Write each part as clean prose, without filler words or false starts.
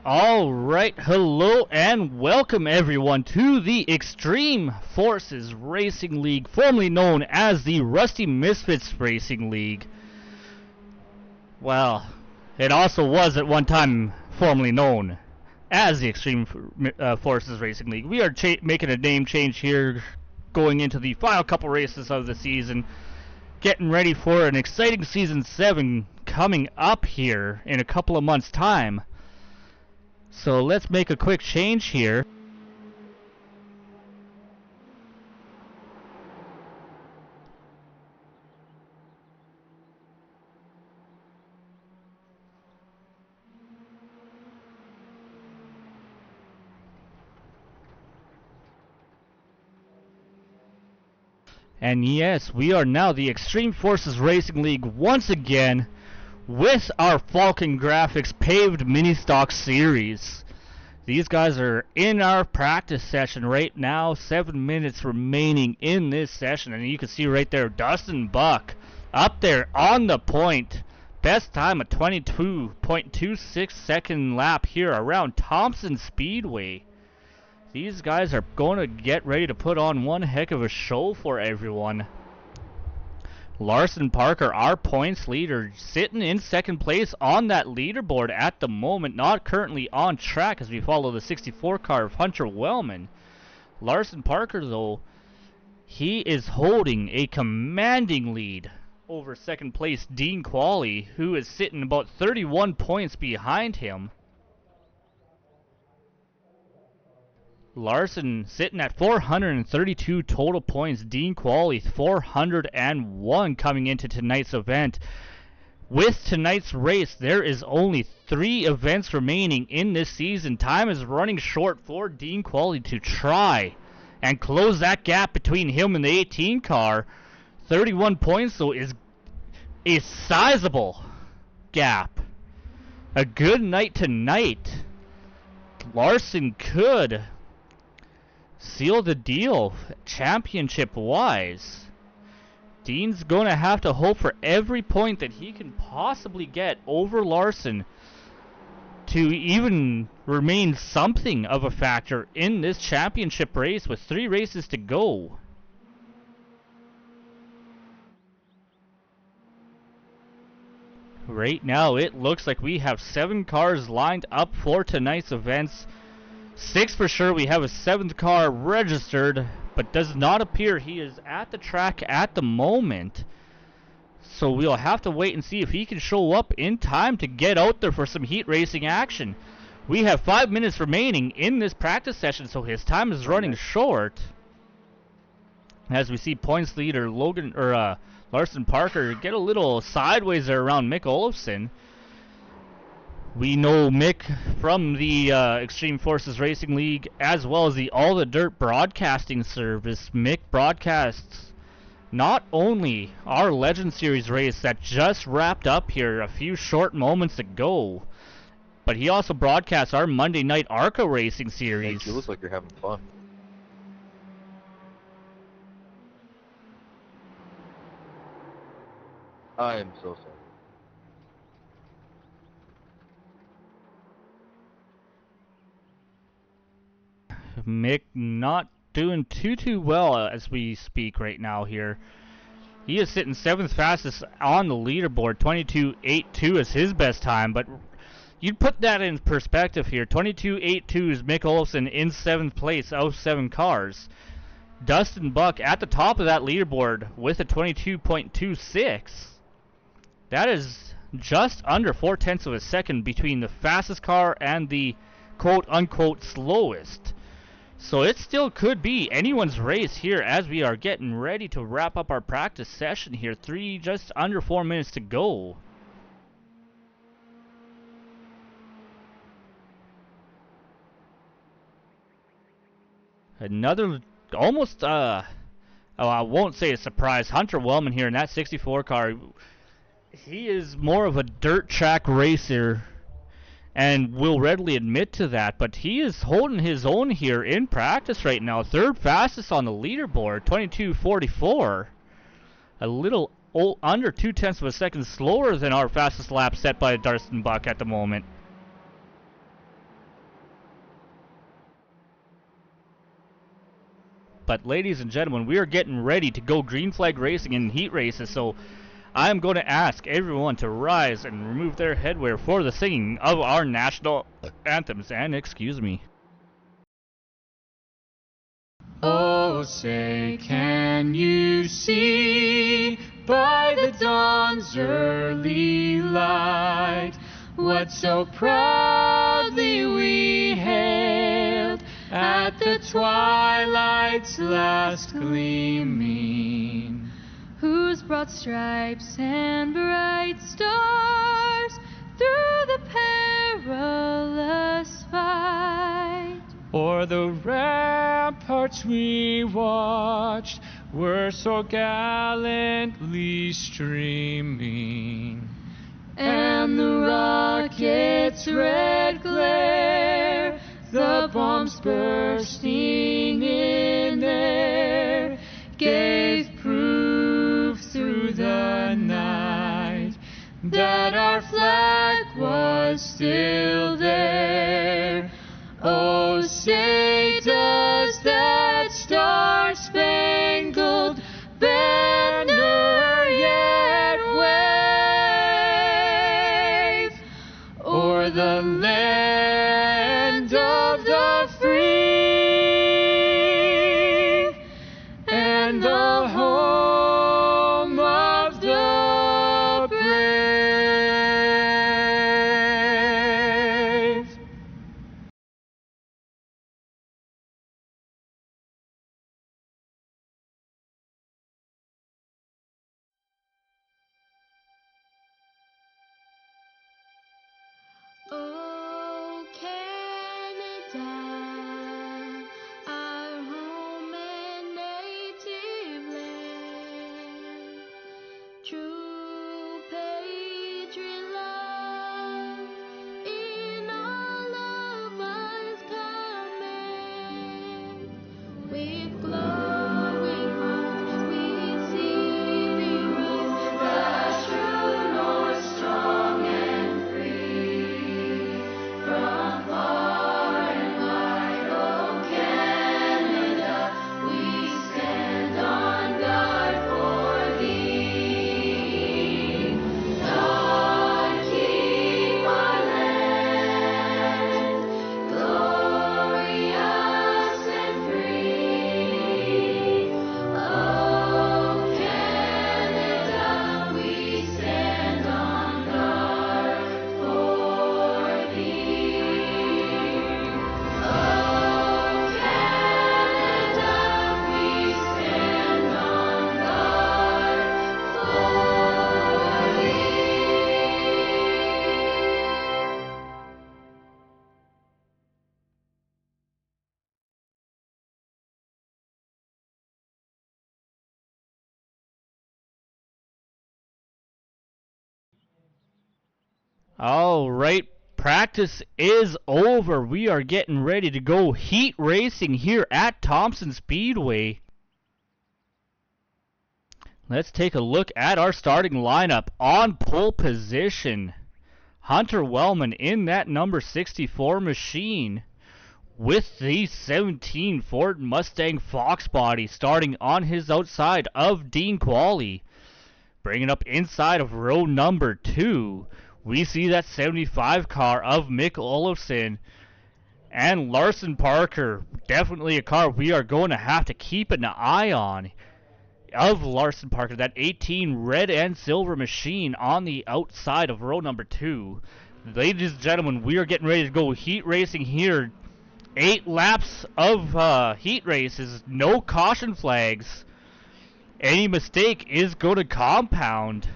Alright, hello and welcome everyone to the Extreme Forces Racing League, formerly known as the Rusty Misfits Racing League. Well, it also was at one time formerly known as the Extreme Forces Racing League. We are making a name change here, going into the final couple races of the season, getting ready for an exciting Season 7 coming up here in a couple of months' time. So let's make a quick change here. And yes, we are now the Extreme Forces Racing League once again, with our Falcon Graphics paved mini stock series. These guys are in our practice session right now, 7 minutes remaining in this session, and you can see right there Dustin Buck up there on the point. Best time at 22.26 second lap here around Thompson Speedway. These guys are going to get ready to put on one heck of a show for everyone. Larsen Parker, our points leader, sitting in second place on that leaderboard at the moment, not currently on track as we follow the 64 car of Hunter Wellman. Larsen Parker, though, he is holding a commanding lead over second place Dean Quallie, who is sitting about 31 points behind him. Larsen sitting at 432 total points. Dean Quallie 401 coming into tonight's event. With tonight's race, there is only 3 events remaining in this season. Time is running short for Dean Quallie to try and close that gap between him and the 18 car. 31 points, though, is a sizable gap. A good night tonight. Larsen could seal the deal championship-wise. Dean's going to have to hope for every point that he can possibly get over Larsen to even remain something of a factor in this championship race with 3 races to go. Right now, it looks like we have 7 cars lined up for tonight's events. 6 for sure. We have a 7th car registered, but does not appear he is at the track at the moment. So we'll have to wait and see if he can show up in time to get out there for some heat racing action. We have 5 minutes remaining in this practice session, so his time is running short. As we see points leader Larsen Parker get a little sideways there around Mick Olofsson. We know Mick from the Extreme Forces Racing League, as well as the All the Dirt broadcasting service. Mick broadcasts not only our Legend Series race that just wrapped up here a few short moments ago, but he also broadcasts our Monday Night ARCA Racing Series. You look like you're having fun. I am so sorry. Mick not doing too well as we speak right now here. He is sitting 7th fastest on the leaderboard. 22.82 is his best time, but you'd put that in perspective here. 22.82 is Mick Olofsson in 7th place out of 7 cars. Dustin Buck at the top of that leaderboard with a 22.26. That is just under 4/10 of a second between the fastest car and the quote-unquote slowest. So it still could be anyone's race here as we are getting ready to wrap up our practice session here. Just under 4 minutes to go. Another almost, I won't say a surprise, Hunter Wellman here in that 64 car. He is more of a dirt track racer and will readily admit to that, but he is holding his own here in practice right now. 3rd fastest on the leaderboard, 22.44. A little under 0.2 of a second slower than our fastest lap set by Dustin Buck at the moment. But ladies and gentlemen, we are getting ready to go green flag racing in heat races, so I'm going to ask everyone to rise and remove their headwear for the singing of our national anthems. And excuse me. Oh, say, can you see by the dawn's early light what so proudly we hailed at the twilight's last gleaming, whose broad stripes and bright stars through the perilous fight o'er the ramparts we watched were so gallantly streaming, and the rocket's red glare, the bombs bursting in air, gave proof through the night that our flag was still there. Oh, say, does that star-spangled banner yet wave o'er the land of the free and the home of the brave? Oh, Canada, our home and native land, true patriot love in all of us command. With glowing hearts we see thee rise, the true north strong and free. From far and wide, oh Canada, we stand on guard for thee. God keep our land glorious and free. Oh Canada, we stand on guard for thee. Oh Canada, we stand on guard for thee. All right, practice is over. We are getting ready to go heat racing here at Thompson Speedway. Let's take a look at our starting lineup. On pole position, Hunter Wellman in that number 64 machine with the 17 Ford Mustang Fox body, starting on his outside of Dean Quallie. Bringing up inside of row number 2, we see that 75 car of Mick Olofsson and Larsen Parker. Definitely a car we are going to have to keep an eye on. Of Larsen Parker, that 18 red and silver machine on the outside of row number 2. Ladies and gentlemen, we are getting ready to go heat racing here. 8 laps of heat races, no caution flags. Any mistake is going to compound.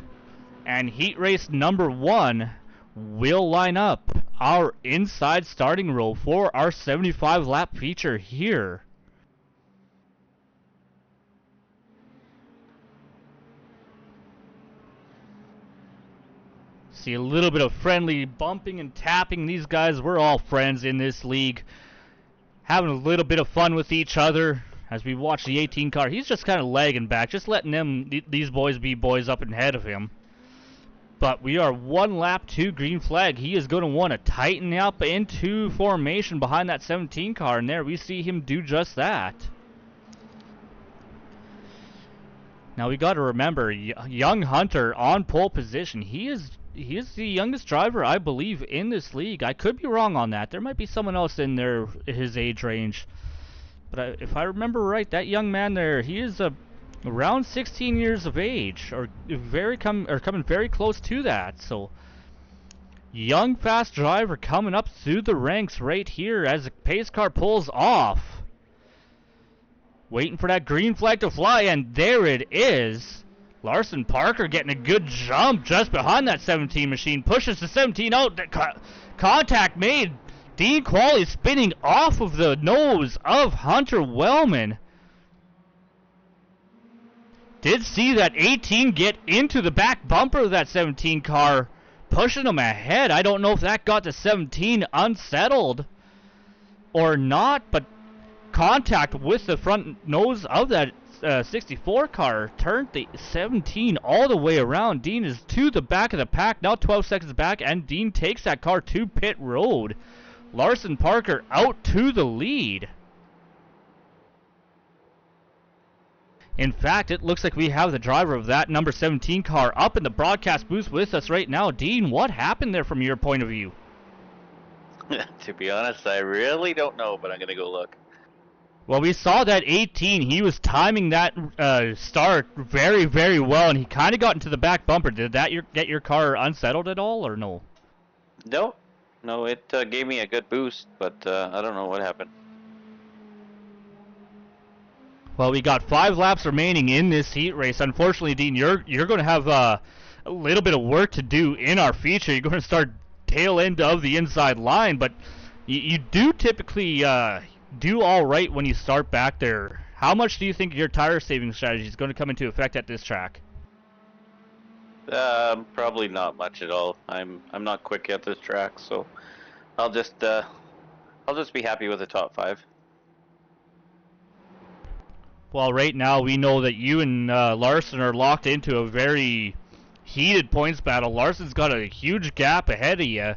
And heat race number 1 will line up our inside starting row for our 75 lap feature here. See a little bit of friendly bumping and tapping. These guys, we're all friends in this league. Having a little bit of fun with each other as we watch the 18 car. He's just kind of lagging back, just letting these boys be boys up ahead of him. But we are 1 lap to green flag. He is going to want to tighten up into formation behind that 17 car, and there we see him do just that. Now we got to remember, young Hunter on pole position. He is the youngest driver, I believe, in this league. I could be wrong on that. There might be someone else in there his age range. But if I remember right, that young man there, he is around 16 years of age, or coming very close to that. So, young, fast driver coming up through the ranks right here as the pace car pulls off. Waiting for that green flag to fly, and there it is. Larsen Parker getting a good jump just behind that 17 machine. Pushes the 17 out. Contact made. Dean Quallie spinning off of the nose of Hunter Wellman. Did see that 18 get into the back bumper of that 17 car, pushing him ahead. I don't know if that got the 17 unsettled or not, but contact with the front nose of that 64 car turned the 17 all the way around. Dean is to the back of the pack, now 12 seconds back, and Dean takes that car to pit road. Larsen Parker out to the lead. In fact, it looks like we have the driver of that number 17 car up in the broadcast booth with us right now. Dean, what happened there from your point of view? To be honest, I really don't know, but I'm going to go look. Well, we saw that 18. He was timing that start very, very well, and he kind of got into the back bumper. Did that get your car unsettled at all, or no? No, it gave me a good boost, but I don't know what happened. Well, we got 5 laps remaining in this heat race. Unfortunately, Dean, you're going to have a little bit of work to do in our feature. You're going to start tail end of the inside line, but you do typically do all right when you start back there. How much do you think your tire saving strategy is going to come into effect at this track? Probably not much at all. I'm not quick at this track, so I'll just be happy with the top 5. Well, right now we know that you and Larsen are locked into a very heated points battle. Larsen's got a huge gap ahead of you.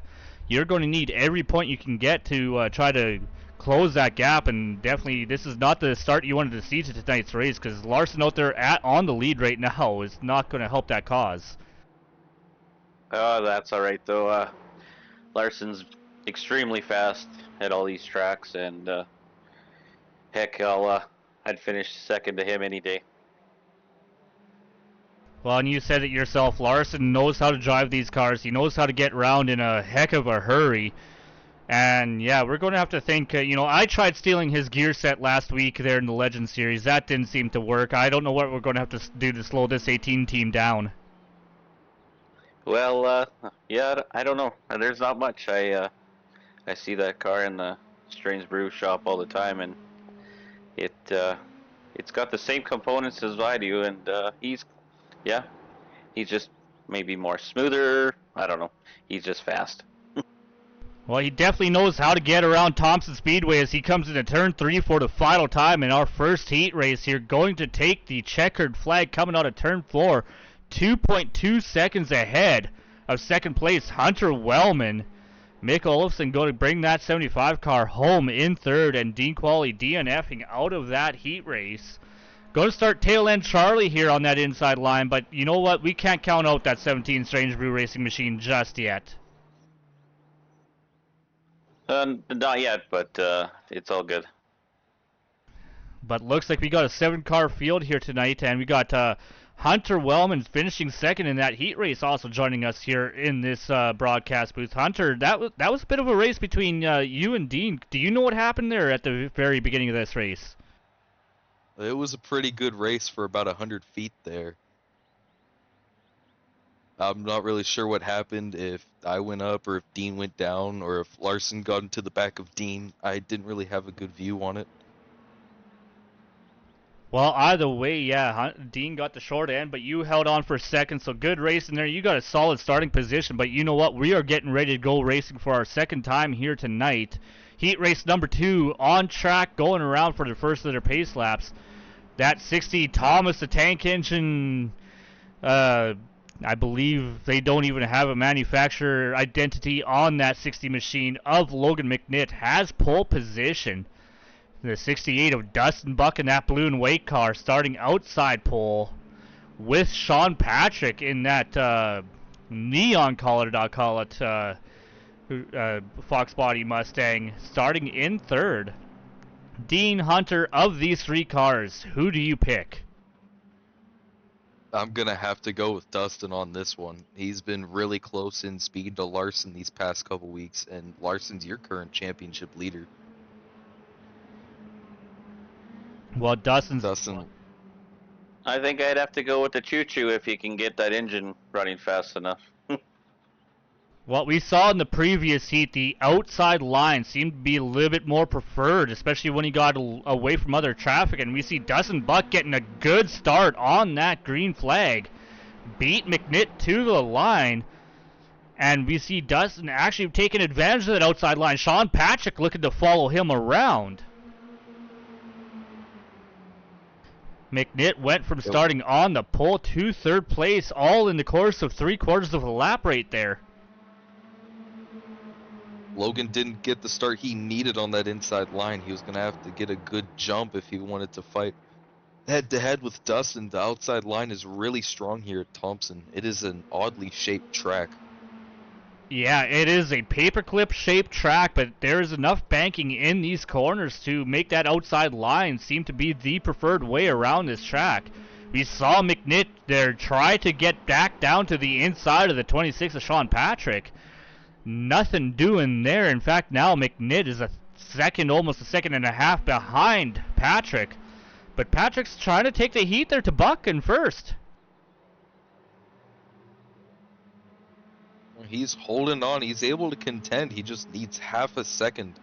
You're going to need every point you can get to try to close that gap, and definitely this is not the start you wanted to see to tonight's race, because Larsen out there on the lead right now is not going to help that cause. Oh, that's all right though. Larsen's extremely fast at all these tracks, and heck, I'd finish second to him any day. Well, and you said it yourself, Larsen knows how to drive these cars. He knows how to get around in a heck of a hurry. And yeah, we're going to have to think, I tried stealing his gear set last week there in the Legends Series. That didn't seem to work. I don't know what we're going to have to do to slow this 18 team down. Well, yeah, I don't know. There's not much. I see that car in the Strange Brew shop all the time, and it's got the same components as I do, and he's just maybe more smoother. I don't know. He's just fast. Well, he definitely knows how to get around Thompson Speedway as he comes into turn 3 for the final time in our first heat race here. Going to take the checkered flag coming out of turn 4. 2.2 seconds ahead of second place, Hunter Wellman. Mick Olofsson going to bring that 75 car home in third, and Dean Quallie DNFing out of that heat race. Going to start tail end Charlie here on that inside line, but you know what? We can't count out that 17 Strange Brew Racing machine just yet. Not yet, but it's all good. But looks like we got a 7-car field here tonight, and we got Hunter Wellman finishing second in that heat race, also joining us here in this broadcast booth. Hunter, that was a bit of a race between you and Dean. Do you know what happened there at the very beginning of this race? It was a pretty good race for about 100 feet there. I'm not really sure what happened, if I went up or if Dean went down or if Larsen got into the back of Dean. I didn't really have a good view on it. Well, either way, yeah, Dean got the short end, but you held on for a second, so good race in there. You got a solid starting position, but you know what? We are getting ready to go racing for our second time here tonight. Heat race number 2 on track, going around for the first of their pace laps. That 60 Thomas the Tank Engine, I believe they don't even have a manufacturer identity on that 60 machine of Logan McNitt, has pole position. The 68 of Dustin Buck in that blue and white car starting outside pole. with Sean Patrick in that neon color, I'll call it, Fox Body Mustang, starting in third. Dean, Hunter, of these three cars, who do you pick? I'm gonna have to go with Dustin on this one. He's been really close in speed to Larsen these past couple weeks, and Larsen's your current championship leader. Well, Dustin. I think I'd have to go with the choo-choo if he can get that engine running fast enough. What we saw in the previous heat, the outside line seemed to be a little bit more preferred, especially when he got away from other traffic, and we see Dustin Buck getting a good start on that green flag. Beat McNitt to the line, and we see Dustin actually taking advantage of that outside line. Sean Patrick looking to follow him around. McNitt went from starting on the pole to third place, all in the course of 3/4 of a lap right there. Logan didn't get the start he needed on that inside line. He was going to have to get a good jump if he wanted to fight head-to-head with Dustin. The outside line is really strong here at Thompson. It is an oddly shaped track. Yeah, it is a paperclip shaped track, but there is enough banking in these corners to make that outside line seem to be the preferred way around this track. We saw McNitt there try to get back down to the inside of the 26 of Sean Patrick. Nothing doing there. In fact, now McNitt is almost a second and a half behind Patrick. But Patrick's trying to take the heat there to Buck in first. He's holding on. He's able to contend. He just needs half a second.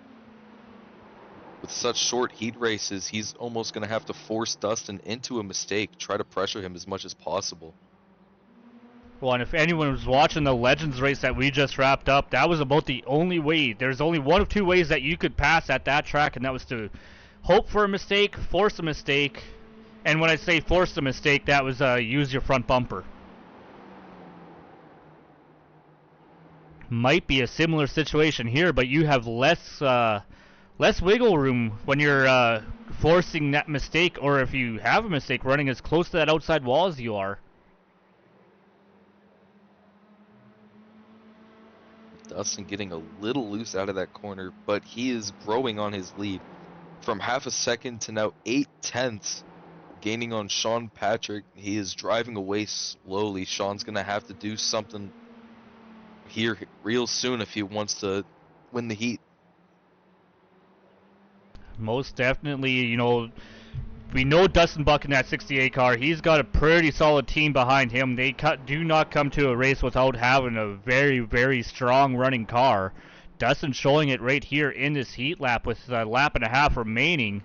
With such short heat races, he's almost going to have to force Dustin into a mistake, try to pressure him as much as possible. Well, and if anyone was watching the Legends race that we just wrapped up, that was about the only way. There's only one of two ways that you could pass at that track, and that was to hope for a mistake, force a mistake. And when I say force a mistake, that was use your front bumper. Might be a similar situation here, but you have less wiggle room when you're forcing that mistake, or if you have a mistake, running as close to that outside wall as you are. Dustin getting a little loose out of that corner, but he is growing on his lead. From half a second to now 8/10, gaining on Sean Patrick. He is driving away slowly. Sean's going to have to do something here real soon if he wants to win the heat. Most definitely, you know, we know Dustin Buck in that 68 car. He's got a pretty solid team behind him. They do not come to a race without having a very, very strong running car. Dustin showing it right here in this heat lap with a lap and a half remaining.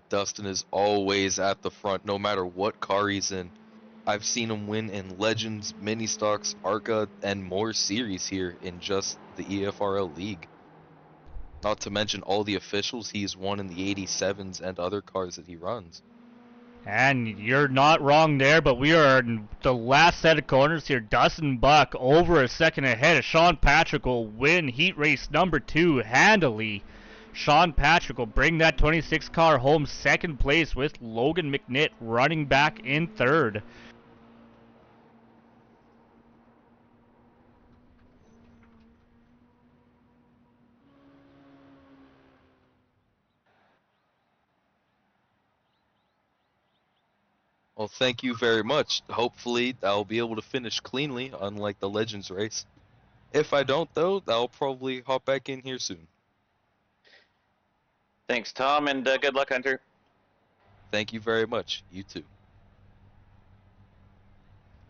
Dustin is always at the front, no matter what car he's in. I've seen him win in Legends, Mini Stocks, ARCA, and more series here in just the EFRL League. Not to mention all the officials he's won in the 87s and other cars that he runs. And you're not wrong there, but we are in the last set of corners here. Dustin Buck over a second ahead of Sean Patrick will win heat race number 2 handily. Sean Patrick will bring that 26 car home second place with Logan McNitt running back in third. Well, thank you very much. Hopefully, I'll be able to finish cleanly, unlike the Legends race. If I don't, though, I'll probably hop back in here soon. Thanks, Tom, and good luck, Hunter. Thank you very much. You too.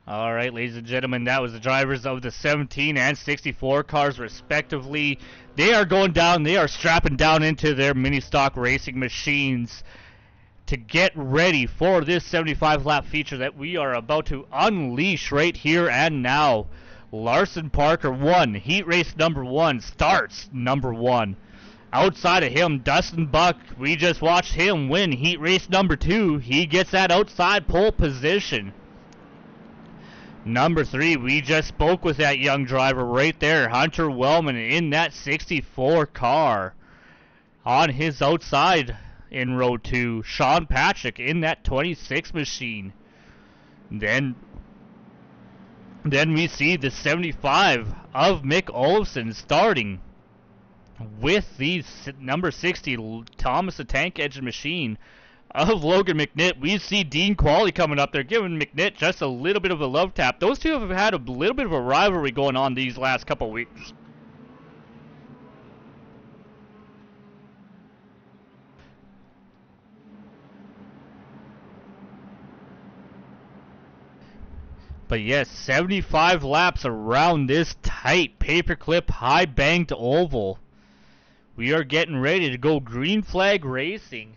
All right, ladies and gentlemen, that was the drivers of the 17 and 64 cars, respectively. They are going down. They are strapping down into their mini stock racing machines to get ready for this 75-lap feature that we are about to unleash right here and now. Larsen Parker won. Heat race number 1 starts number 1. Outside of him, Dustin Buck, we just watched him win heat race number 2. He gets that outside pole position. Number 3, we just spoke with that young driver right there, Hunter Wellman, in that 64 car. On his outside, in row 2. Sean Patrick in that 26 machine. Then we see the 75 of Mick Olofsson starting with the number 60 Thomas the Tank Engine machine of Logan McNitt. We see Dean Quallie coming up there, giving McNitt just a little bit of a love tap. Those two have had a little bit of a rivalry going on these last couple weeks. But yes, 75 laps around this tight paperclip high banked oval. We are getting ready to go green flag racing.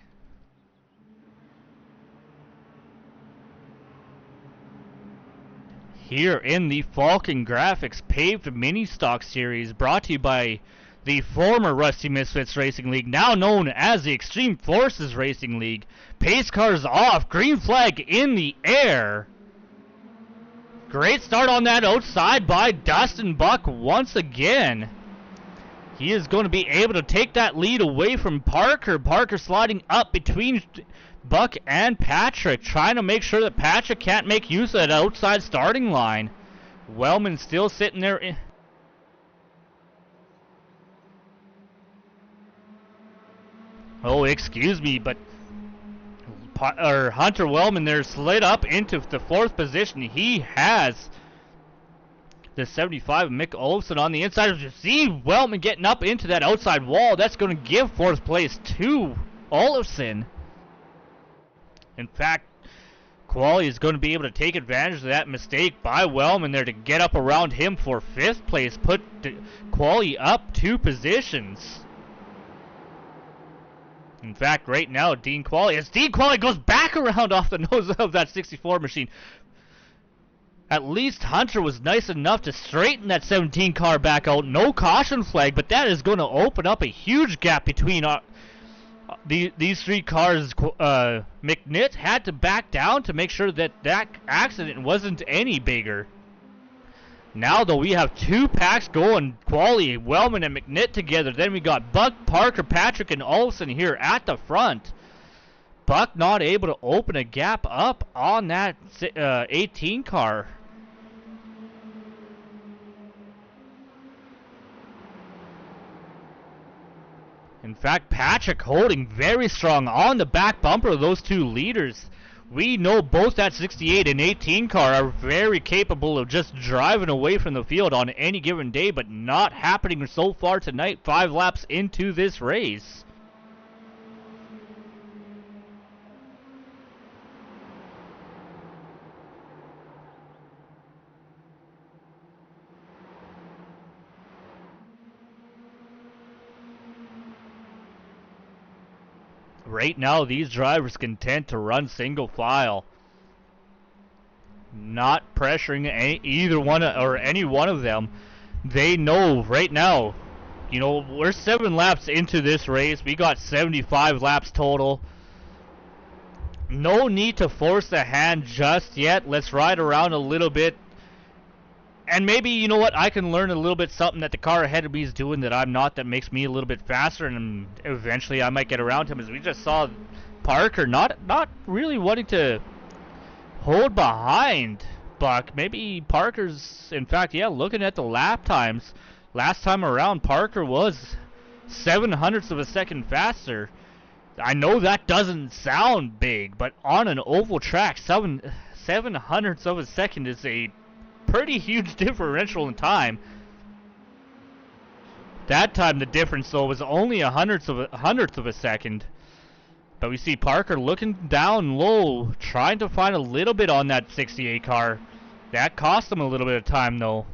Here in the Falcon Graphics Paved Mini Stock Series, brought to you by the former Rusty Misfits Racing League, now known as the Extreme Forces Racing League. Pace cars off, green flag in the air. Great start on that outside by Dustin Buck once again. He is going to be able to take that lead away from Parker. Parker sliding up between Buck and Patrick, trying to make sure that Patrick can't make use of that outside starting line. Wellman still sitting there. Oh, excuse me, but Hunter Wellman there slid up into the 4th position. He has the 75 Mick Olofsson on the inside. You see Wellman getting up into that outside wall. That's going to give 4th place to Olofsson. In fact, Quallie is going to be able to take advantage of that mistake by Wellman there to get up around him for 5th place. Put Quallie up 2 positions. In fact, right now, Dean Quallie, as Dean Quallie goes back around off the nose of that 64 machine. At least Hunter was nice enough to straighten that 17 car back out. No caution flag, but that is going to open up a huge gap between these 3 cars. McNitt had to back down to make sure that that accident wasn't any bigger. Now, though, we have 2 packs going, Quallie, Wellman, and McNitt together. Then we got Buck, Parker, Patrick, and Olofsson here at the front. Buck not able to open a gap up on that 18 car. In fact, Patrick holding very strong on the back bumper of those 2 leaders. We know both that 68 and 18 car are very capable of just driving away from the field on any given day, but not happening so far tonight, 5 laps into this race. Right now, these drivers content to run single file, not pressuring either one or any one of them. They know right now, you know, we're 7 laps into this race. We got 75 laps total. No need to force the hand just yet. Let's ride around a little bit. And maybe, you know what, I can learn a little bit something that the car ahead of me is doing that I'm not, that makes me a little bit faster, and eventually I might get around him. As we just saw Parker not really wanting to hold behind Buck. Maybe Parker's, in fact, yeah, looking at the lap times, last time around Parker was 0.07 of a second faster. I know that doesn't sound big, but on an oval track, 0.07 of a second is a pretty huge differential in time. That time the difference though was only a hundredth of a second. But we see Parker looking down low, trying to find a little bit on that 68 car. That cost him a little bit of time though.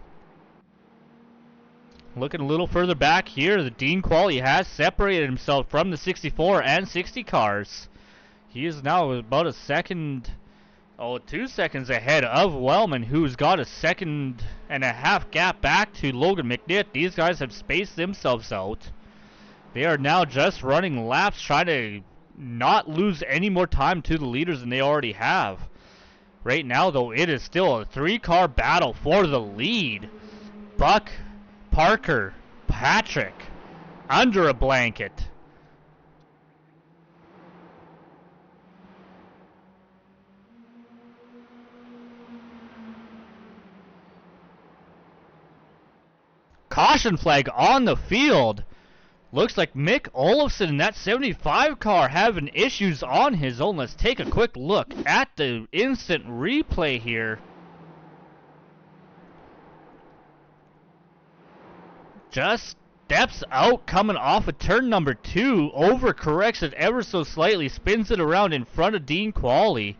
Looking a little further back here, the Dean Quallie has separated himself from the 64 and 60 cars. He is now about a second, 2 seconds ahead of Wellman, who's got a 1.5 second gap back to Logan McNitt. These guys have spaced themselves out. They are now just running laps, trying to not lose any more time to the leaders than they already have. Right now, though, it is still a 3-car battle for the lead. Buck, Parker, Patrick, under a blanket. caution flag on the field. Looks like Mick Olofsson in that 75 car having issues on his own. Let's take a quick look at the instant replay here. Just steps out coming off of turn number 2, overcorrects it ever so slightly, spins it around in front of Dean Quallie.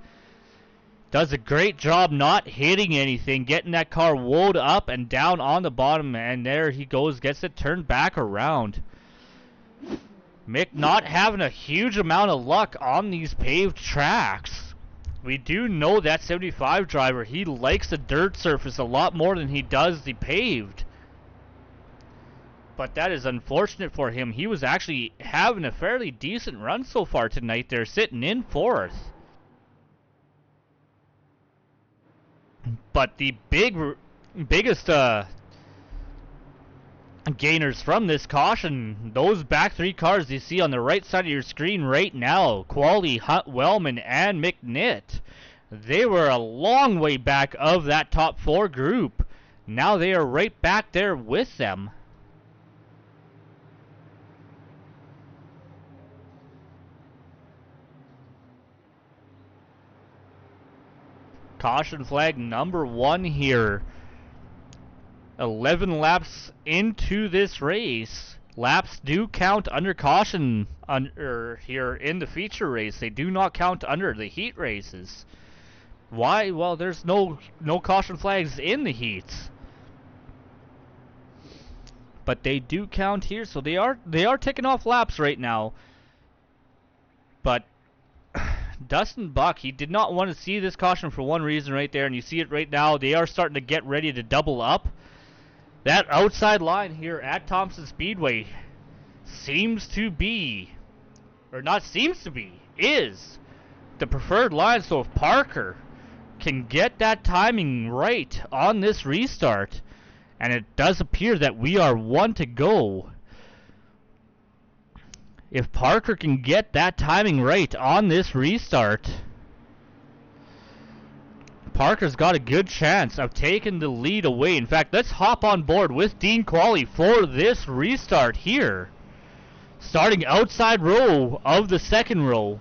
Does a great job not hitting anything, getting that car woed up and down on the bottom, and there he goes, gets it turned back around. Mick not having a huge amount of luck on these paved tracks. We do know that 75 driver, he likes the dirt surface a lot more than he does the paved. But that is unfortunate for him. He was actually having a fairly decent run so far tonight. They're sitting in 4th. But the biggest gainers from this caution, those back 3 cars you see on the right side of your screen right now, Quallie, Hunt, Wellman, and McNitt. They were a long way back of that top 4 group. Now they are right back there with them. Caution flag number 1 here. 11 laps into this race. Laps do count under caution here in the feature race. They do not count under the heat races. Why? Well, there's no caution flags in the heats. But they do count here, so they are taking off laps right now. But Dustin Buck, he did not want to see this caution for one reason right there, and you see it right now. They are starting to get ready to double up. That outside line here at Thompson Speedway seems to be, or not seems to be, is the preferred line. So if Parker can get that timing right on this restart, and it does appear that we are 1 to go. If Parker can get that timing right on this restart, Parker's got a good chance of taking the lead away. In fact, let's hop on board with Dean Quallie for this restart here. Starting outside row of the second row.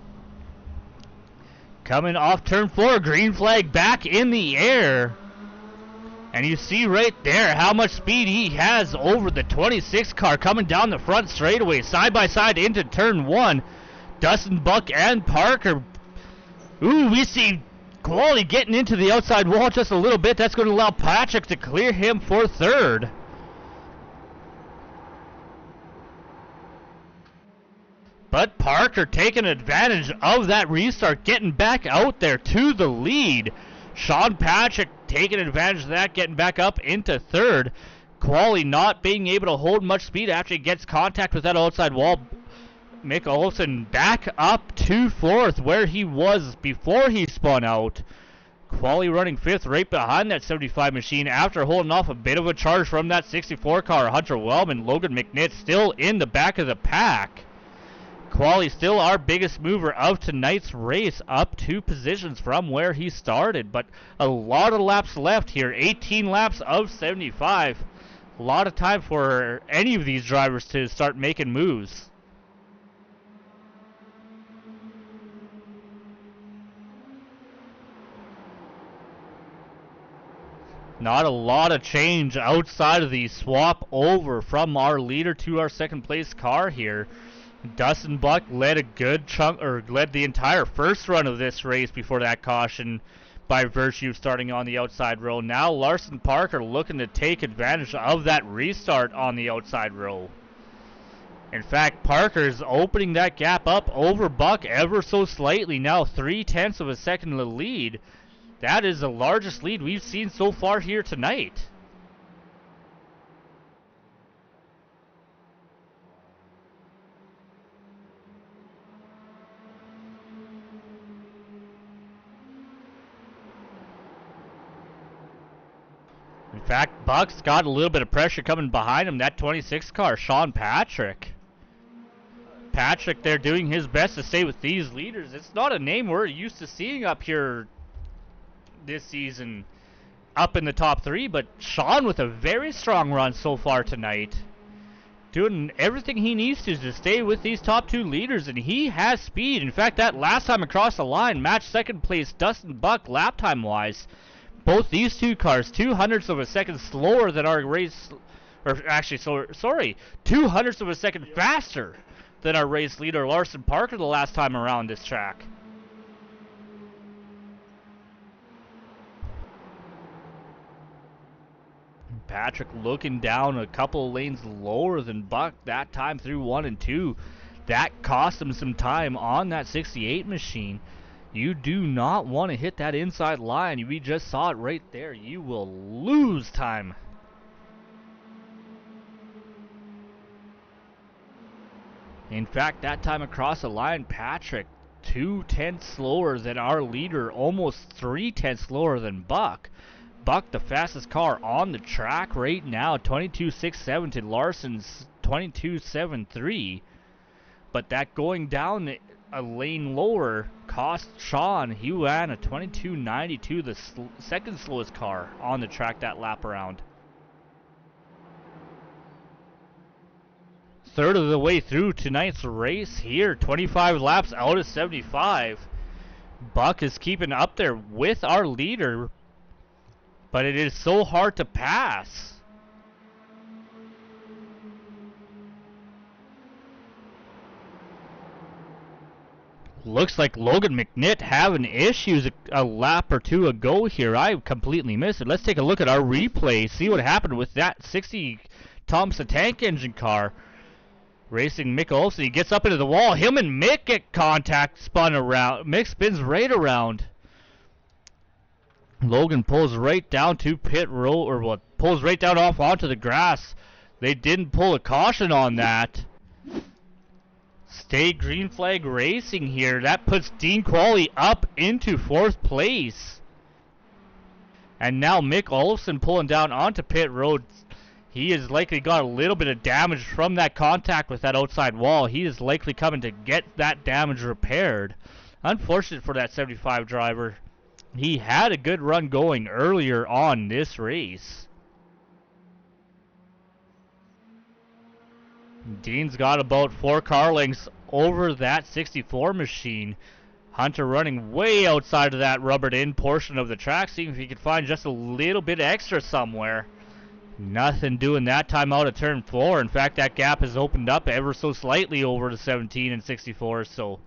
Coming off turn 4, green flag back in the air. And you see right there how much speed he has over the 26 car coming down the front straightaway, side by side into turn 1. Dustin Buck and Parker. Ooh, we see Quallie getting into the outside wall just a little bit. That's going to allow Patrick to clear him for 3rd. But Parker taking advantage of that restart, getting back out there to the lead. Sean Patrick taking advantage of that, getting back up into 3rd. Quallie not being able to hold much speed after he gets contact with that outside wall. Mick Olofsson back up to 4th where he was before he spun out. Quallie running 5th right behind that 75 machine after holding off a bit of a charge from that 64 car. Hunter Wellman, Logan McNitt still in the back of the pack. Quallie still our biggest mover of tonight's race, up 2 positions from where he started. But a lot of laps left here, 18 laps of 75. A lot of time for any of these drivers to start making moves. Not a lot of change outside of the swap over from our leader to our second place car here. Dustin Buck led a good chunk, or led the entire first run of this race before that caution by virtue of starting on the outside row. Now Larsen Parker looking to take advantage of that restart on the outside row. In fact, Parker's opening that gap up over Buck ever so slightly. Now 0.3 of a second to lead. That is the largest lead we've seen so far here tonight. In fact, Buck's got a little bit of pressure coming behind him. That 26 car, Sean Patrick. Patrick there doing his best to stay with these leaders. It's not a name we're used to seeing up here this season. up in the top 3, but Sean with a very strong run so far tonight. Doing everything he needs to stay with these top 2 leaders, and he has speed. In fact, that last time across the line, matched second place Dustin Buck lap time wise. Both these 2 cars, 2/100ths of a second slower than our race, or actually, sorry, 2/100ths of a second faster than our race leader Larsen Parker the last time around this track. Patrick looking down a couple lanes lower than Buck that time through 1 and 2. That cost him some time on that 68 machine. You do not want to hit that inside line. We just saw it right there. You will lose time. In fact, that time across the line, Patrick 2/10 slower than our leader, almost 3/10 slower than Buck. Buck, the fastest car on the track right now, 22.67 to Larsen's 22.73. But that going down a lane lower cost Sean. He ran a 22.92, the second slowest car on the track that lap around. Third of the way through tonight's race here, 25 laps out of 75. Buck is keeping up there with our leader, but it is so hard to pass. Looks like Logan McNitt having issues a lap or two ago here. I completely missed it. Let's take a look at our replay, see what happened with that 60 Thompson tank engine car. Racing Mick Olsen, he gets up into the wall. Him and Mick get contact, spun around. Mick spins right around. Logan pulls right down to pit road, or what? Pulls right down off onto the grass. They didn't pull a caution on that. Stay green flag racing here. That puts Dean Quallie up into 4th place. And now Mick Olsen pulling down onto pit road. He has likely got a little bit of damage from that contact with that outside wall. He is likely coming to get that damage repaired. Unfortunate for that 75 driver. He had a good run going earlier on this race. Dean's got about 4 car lengths over that 64 machine. Hunter running way outside of that rubbered in portion of the track, seeing if he could find just a little bit extra somewhere. Nothing doing that time out of turn 4. In fact, that gap has opened up ever so slightly over the 17 and 64, so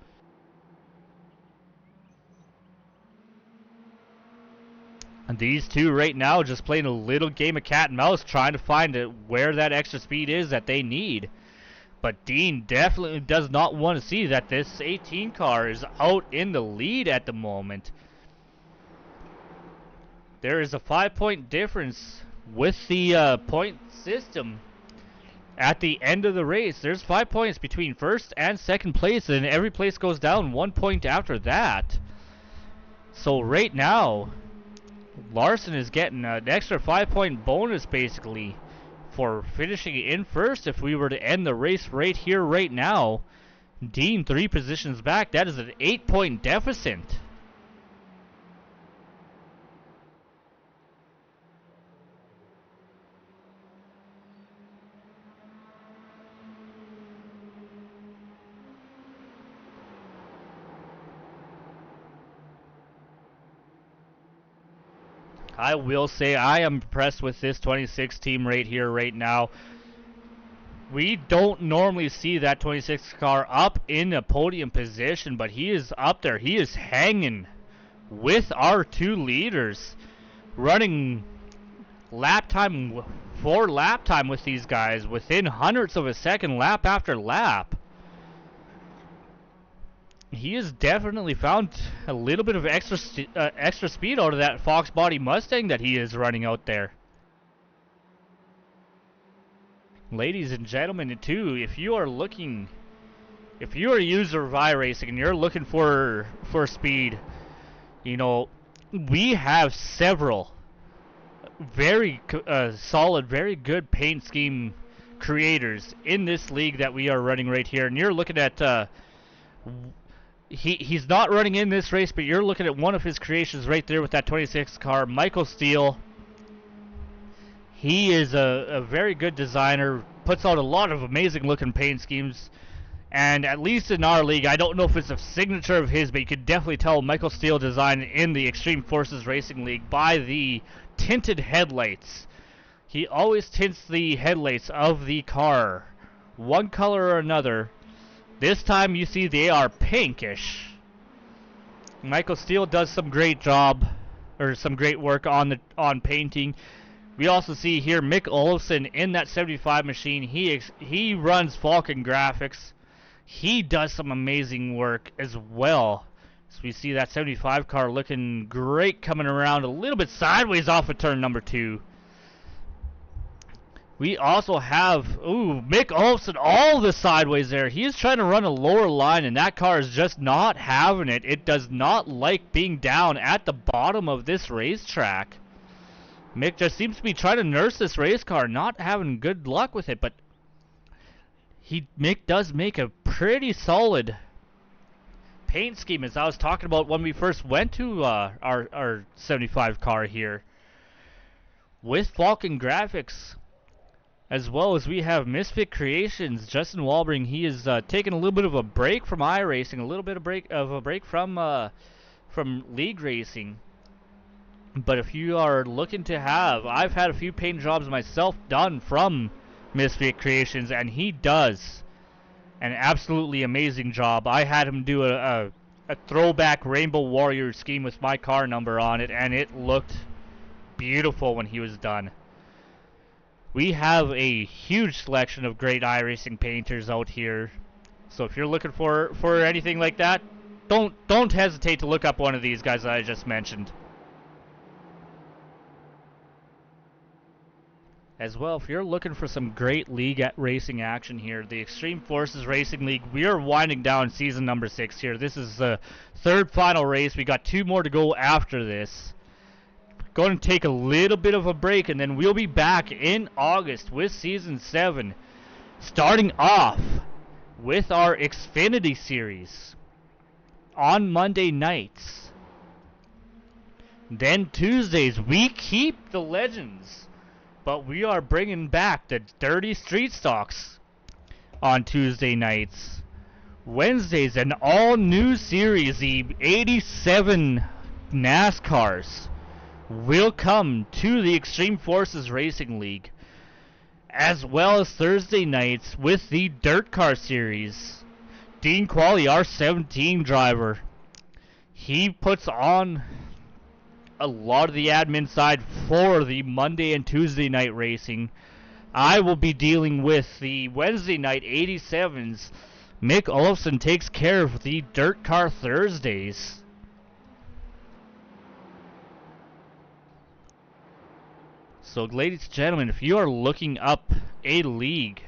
and these two right now just playing a little game of cat and mouse, trying to find where that extra speed is that they need. But Dean definitely does not want to see that this 18 car is out in the lead at the moment. There is a 5-point difference with the point system at the end of the race. There's 5 points between first and second place, and every place goes down 1 point after that. So right now, Larsen is getting an extra 5-point bonus basically for finishing in first if we were to end the race right here, right now. Dean 3 positions back. That is an 8-point deficit. I will say I am impressed with this 26 team right here, right now. We don't normally see that 26 car up in a podium position, but he is up there. He is hanging with our 2 leaders, running lap time for lap time with these guys within hundredths of a second, lap after lap. He has definitely found a little bit of extra speed out of that Fox body Mustang that he is running out there. Ladies and gentlemen, too, if you are a user of iRacing and you're looking for speed, you know, we have several very solid, very good paint scheme creators in this league that we are running right here. And you're looking at He's not running in this race, but you're looking at one of his creations right there with that 26 car, Michael Steele. He is a very good designer, puts out a lot of amazing looking paint schemes. And at least in our league, I don't know if it's a signature of his, but you could definitely tell Michael Steele designed in the Extreme Forces Racing League by the tinted headlights. He always tints the headlights of the car, one color or another. This time you see they are pinkish. Michael Steele does some great job, or some great work on painting. We also see here Mick Olofsson in that 75 machine. He runs Falcon Graphics. He does some amazing work as well. So we see that 75 car looking great, coming around a little bit sideways off of turn number 2. We also have, Mick Olofsson all the sideways there. He is trying to run a lower line, and that car is just not having it. It does not like being down at the bottom of this racetrack. Mick just seems to be trying to nurse this race car, not having good luck with it, but Mick does make a pretty solid paint scheme, as I was talking about when we first went to our 75 car here. With Falcon Graphics, as well as we have Misfit Creations, Justin Walbring. He is taking a little bit of a break from iRacing, a little bit of a break from league racing. But if you are looking to have, I've had a few paint jobs myself done from Misfit Creations, and he does an absolutely amazing job. I had him do a throwback Rainbow Warrior scheme with my car number on it, and it looked beautiful when he was done. We have a huge selection of great iRacing painters out here, so if you're looking for anything like that, don't hesitate to look up one of these guys that I just mentioned. As well, if you're looking for some great league racing action here, the Extreme Forces Racing League, we are winding down season number 6 here. This is the third final race. We got 2 more to go after this. Going to take a little bit of a break, and then we'll be back in August with season 7, starting off with our Xfinity series on Monday nights. Then Tuesdays, we keep the legends, but we are bringing back the Dirty Street Stocks on Tuesday nights. Wednesdays, an all-new series, the 87 NASCARs, will come to the Extreme Forces Racing League, as well as Thursday nights with the Dirt Car Series. Dean Quallie, our 17 driver, he puts on a lot of the admin side for the Monday and Tuesday night racing. I will be dealing with the Wednesday night 87s. Mick Olofsson takes care of the Dirt Car Thursdays. So, ladies and gentlemen, if you are looking up a league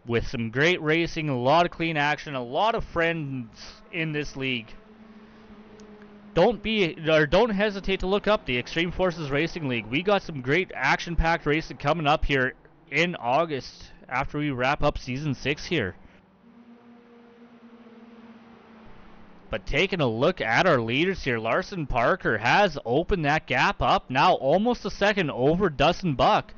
with some great racing, a lot of clean action, a lot of friends in this league, don't hesitate to look up the Extreme Forces Racing League. We got some great action-packed racing coming up here in August after we wrap up season 6 here. But taking a look at our leaders here, Larsen Parker has opened that gap up, now almost a second over Dustin Buck.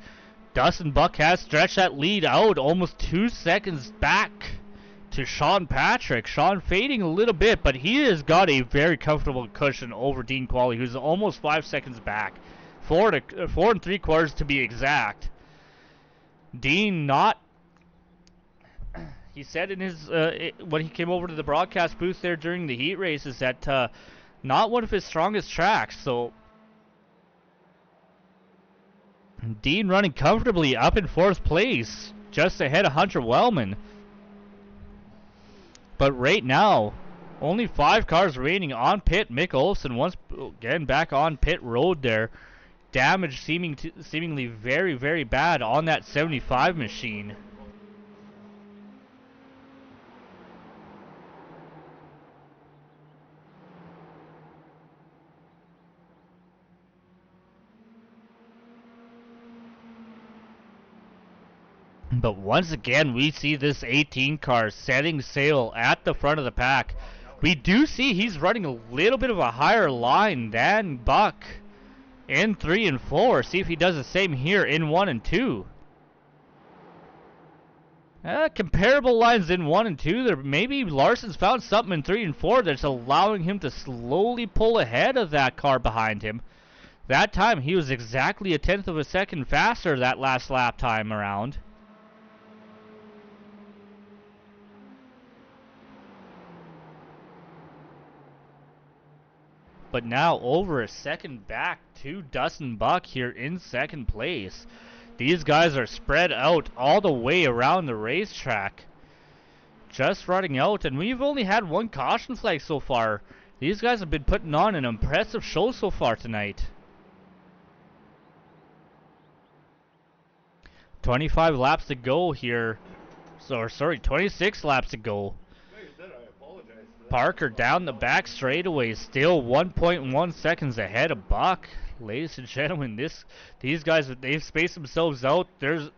Dustin Buck has stretched that lead out almost 2 seconds back to Sean Patrick. Sean fading a little bit, but he has got a very comfortable cushion over Dean Quallie, who's almost 5 seconds back. 4 3/4 to be exact. Dean not... He said in his when he came over to the broadcast booth there during the heat races that not one of his strongest tracks. So Dean running comfortably up in 4th place, just ahead of Hunter Wellman. But right now, only 5 cars remaining on pit. Mick Olofsson once again back on pit road there. Damage seemingly very, very bad on that 75 machine. But once again, we see this 18 car setting sail at the front of the pack. We do see he's running a little bit of a higher line than Buck. in 3 and 4. See if he does the same here in 1 and 2. Comparable lines in 1 and 2. There maybe Larsen's found something in 3 and 4 that's allowing him to slowly pull ahead of that car behind him. That time he was exactly a 1/10 of a second faster that last lap time around. But now over a second back to Dustin Buck here in second place. These guys are spread out all the way around the racetrack. Just running out, and we've only had 1 caution flag so far. These guys have been putting on an impressive show so far tonight. 25 laps to go here. Sorry, 26 laps to go. Parker down the back straightaway, still 1.1 seconds ahead of Buck. Ladies and gentlemen, these guys, they've spaced themselves out. They're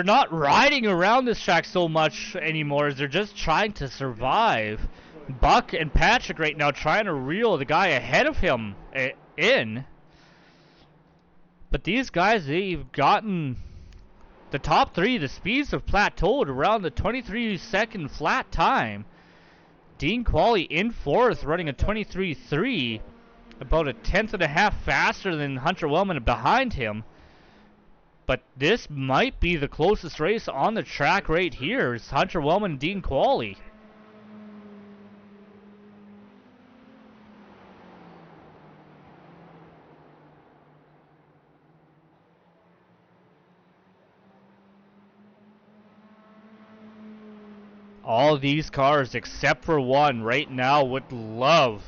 not riding around this track so much anymore. They're just trying to survive. Buck and Patrick right now trying to reel the guy ahead of him in. But these guys, they've gotten the top 3. The speeds have plateaued around the 23-second flat time. Dean Quallie in 4th, running a 23.3, about a 1/10 and a half faster than Hunter Wellman behind him. But this might be the closest race on the track right here. It's Hunter Wellman and Dean Quallie. All these cars except for one right now would love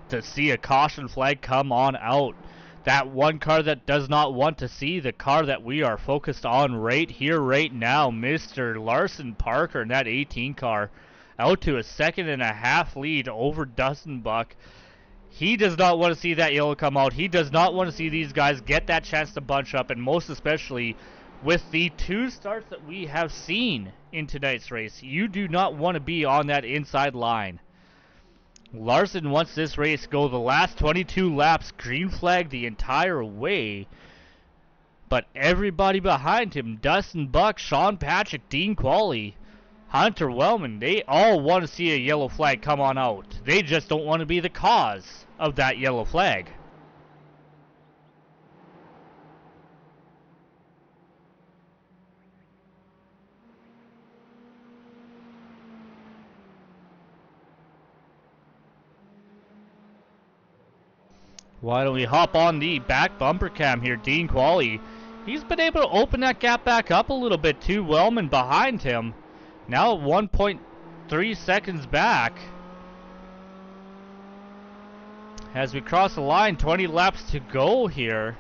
to see a caution flag come on out. That one car that does not want to see the car that we are focused on right here, right now, Mr. Larsen Parker in that 18 car, out to a 1.5-second lead over Dustin Buck. He does not want to see that yellow come out. He does not want to see these guys get that chance to bunch up, and most especially with the 2 starts that we have seen in tonight's race, you do not want to be on that inside line. Larsen wants this race go the last 22 laps, green flag the entire way. But everybody behind him, Dustin Buck, Sean Patrick, Dean Quallie, Hunter Wellman, they all want to see a yellow flag come on out. They just don't want to be the cause of that yellow flag. Why don't we hop on the back bumper cam here? Dean Quallie, he's been able to open that gap back up a little bit too. Wellman behind him, now 1.3 seconds back. As we cross the line, 20 laps to go here.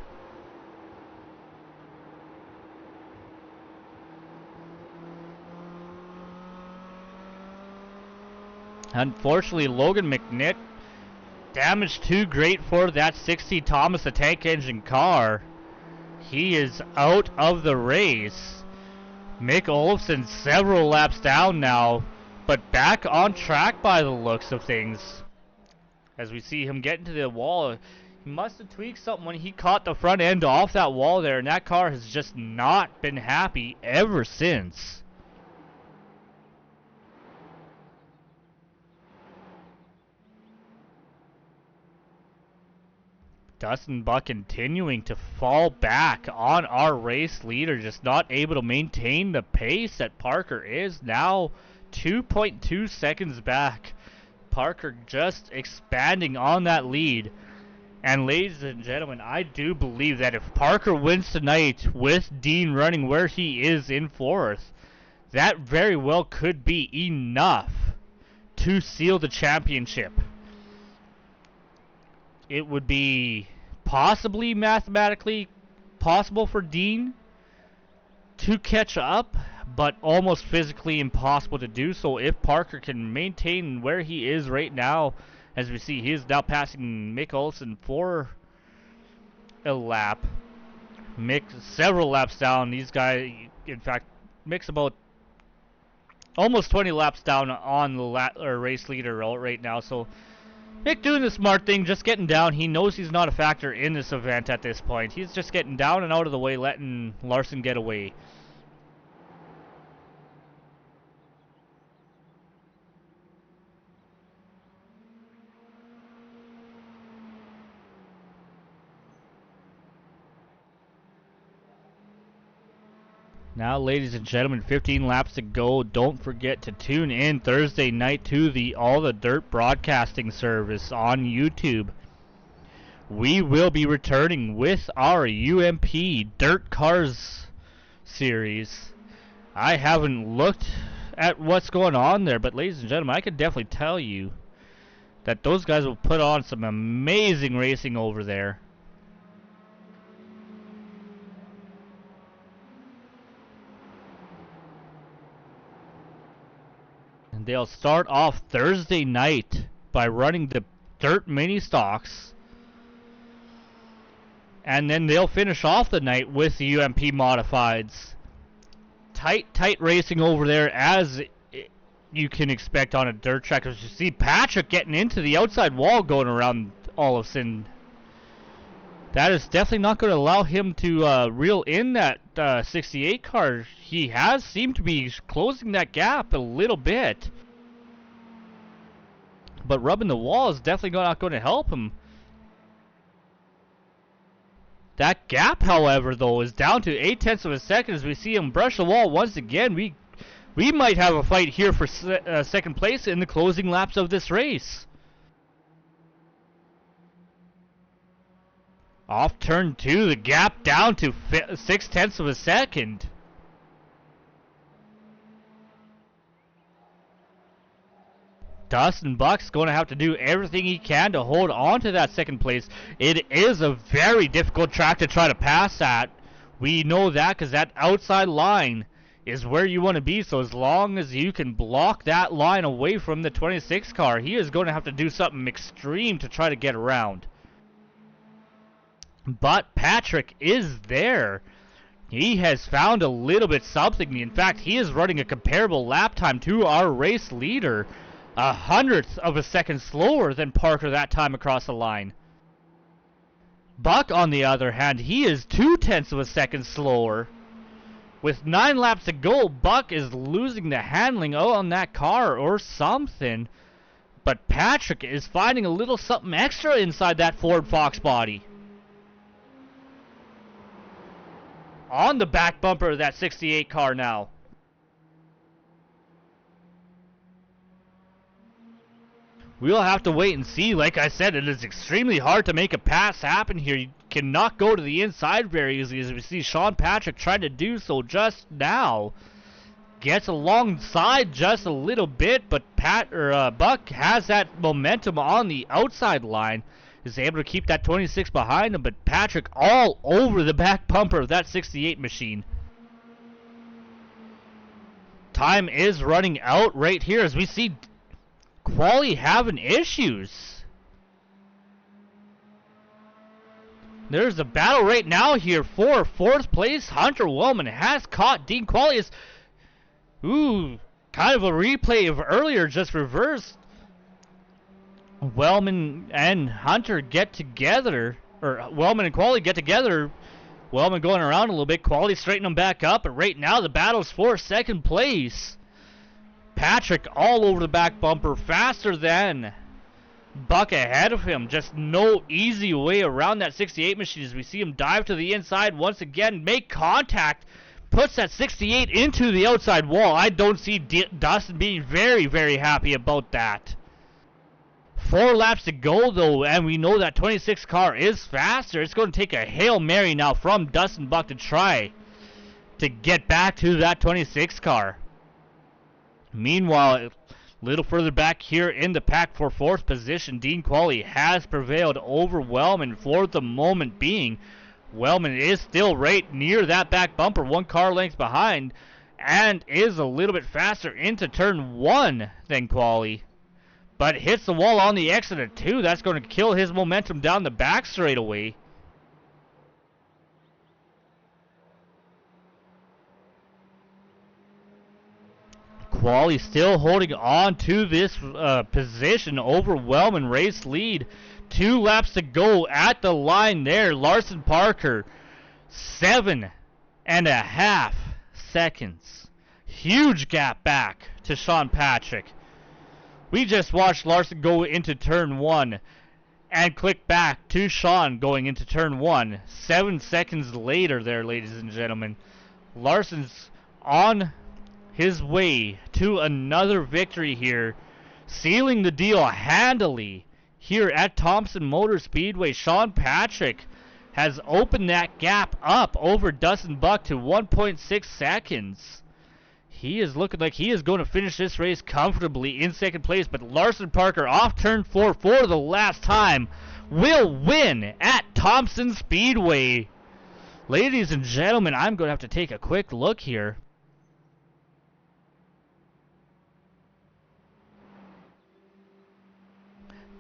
Unfortunately, Logan McNitt, damage too great for that 60 Thomas the Tank Engine car. He is out of the race. Mick Olofsson several laps down now, but back on track by the looks of things. As we see him get into the wall, he must have tweaked something when he caught the front end off that wall there, and that car has just not been happy ever since. Dustin Buck continuing to fall back on our race leader, just not able to maintain the pace that Parker is. Now 2.2 seconds back. Parker just expanding on that lead. And ladies and gentlemen, I do believe that if Parker wins tonight with Dean running where he is in 4th, that very well could be enough to seal the championship. It would be possibly mathematically possible for Dean to catch up, but almost physically impossible to do so if Parker can maintain where he is right now. As we see, he is now passing Mick Olofsson for a lap. Mick several laps down. These guys, in fact, Mick's about almost 20 laps down on the race leader right now. So Mick doing the smart thing, just getting down. He knows he's not a factor in this event at this point. He's just getting down and out of the way, letting Larsen get away. Now, ladies and gentlemen, 15 laps to go. Don't forget to tune in Thursday night to the All the Dirt broadcasting service on YouTube. We will be returning with our UMP Dirt Cars series. I haven't looked at what's going on there, but ladies and gentlemen, I can definitely tell you that those guys will put on some amazing racing over there. They'll start off Thursday night by running the dirt mini stocks, and then they'll finish off the night with the UMP modifieds. Tight racing over there, as you can expect on a dirt track. As you see Patrick getting into the outside wall going around Olofsson. That is definitely not going to allow him to reel in that 68 car. He has seemed to be closing that gap a little bit. But rubbing the wall is definitely not going to help him. That gap, however, though, is down to 0.8 of a second as we see him brush the wall once again. We might have a fight here for second place in the closing laps of this race. Off turn 2, the gap down to 0.6 of a second. Dustin Buck's going to have to do everything he can to hold on to that second place. It is a very difficult track to try to pass at. We know that because that outside line is where you want to be. So as long as you can block that line away from the 26 car, he is going to have to do something extreme to try to get around. But Patrick is there. He has found a little bit something. In fact, he is running a comparable lap time to our race leader. 1/100th of a second slower than Parker that time across the line. Buck, on the other hand, he is 0.2 of a second slower. With 9 laps to go, Buck is losing the handling on that car or something. But Patrick is finding a little something extra inside that Ford Fox body. On the back bumper of that 68 car now. We'll have to wait and see. Like I said, it is extremely hard to make a pass happen here. You cannot go to the inside very easily, as we see Sean Patrick trying to do so just now. Gets alongside just a little bit, but Buck has that momentum on the outside line. Is able to keep that 26 behind him, but Patrick all over the back bumper of that 68 machine. Time is running out right here as we see Quallie having issues. There's a battle right now here for 4th place. Hunter Wellman has caught Dean Quallie. Ooh, kind of a replay of earlier, just reversed. Wellman and Hunter get together, or Wellman and Quallie get together. Wellman going around a little bit, Quallie straightening them back up, but right now the battle's for 2nd place. Patrick all over the back bumper, faster than Buck ahead of him. Just no easy way around that 68 machine as we see him dive to the inside once again, make contact, puts that 68 into the outside wall. I don't see Dustin being very, very happy about that. 4 laps to go though, and we know that 26 car is faster. It's going to take a Hail Mary now from Dustin Buck to try to get back to that 26 car. Meanwhile, a little further back here in the pack for 4th position, Dean Quallie has prevailed over Wellman for the moment being. Wellman is still right near that back bumper, 1 car length behind, and is a little bit faster into turn 1 than Quallie. But hits the wall on the exit of 2. That's going to kill his momentum down the back straightaway. Quallie still holding on to this position, overwhelming race lead. 2 laps to go at the line there. Larsen Parker, 7.5 seconds. Huge gap back to Sean Patrick. We just watched Larsen go into turn 1 and click back to Sean going into turn 1. 7 seconds later there, ladies and gentlemen. Larsen's on his way to another victory here, sealing the deal handily here at Thompson Motor Speedway. Sean Patrick has opened that gap up over Dustin Buck to 1.6 seconds. He is looking like he is going to finish this race comfortably in second place, but Larsen Parker off turn 4 for the last time will win at Thompson Speedway. Ladies and gentlemen, I'm going to have to take a quick look here.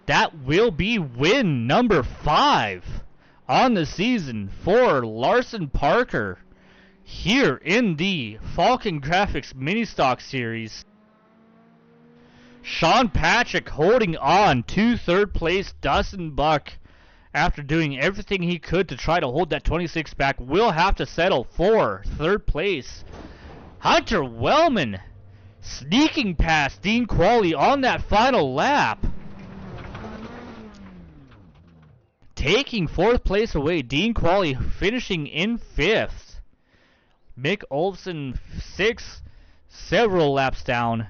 That will be win number 5 on the season for Larsen Parker here in the Falcon Graphics Mini Stock Series. Sean Patrick holding on to third place. Dustin Buck, after doing everything he could to try to hold that 26 back, will have to settle for third place. Hunter Wellman sneaking past Dean Quallie on that final lap. Taking fourth place away, Dean Quallie finishing in 5th. Mick Olsen 6th, several laps down.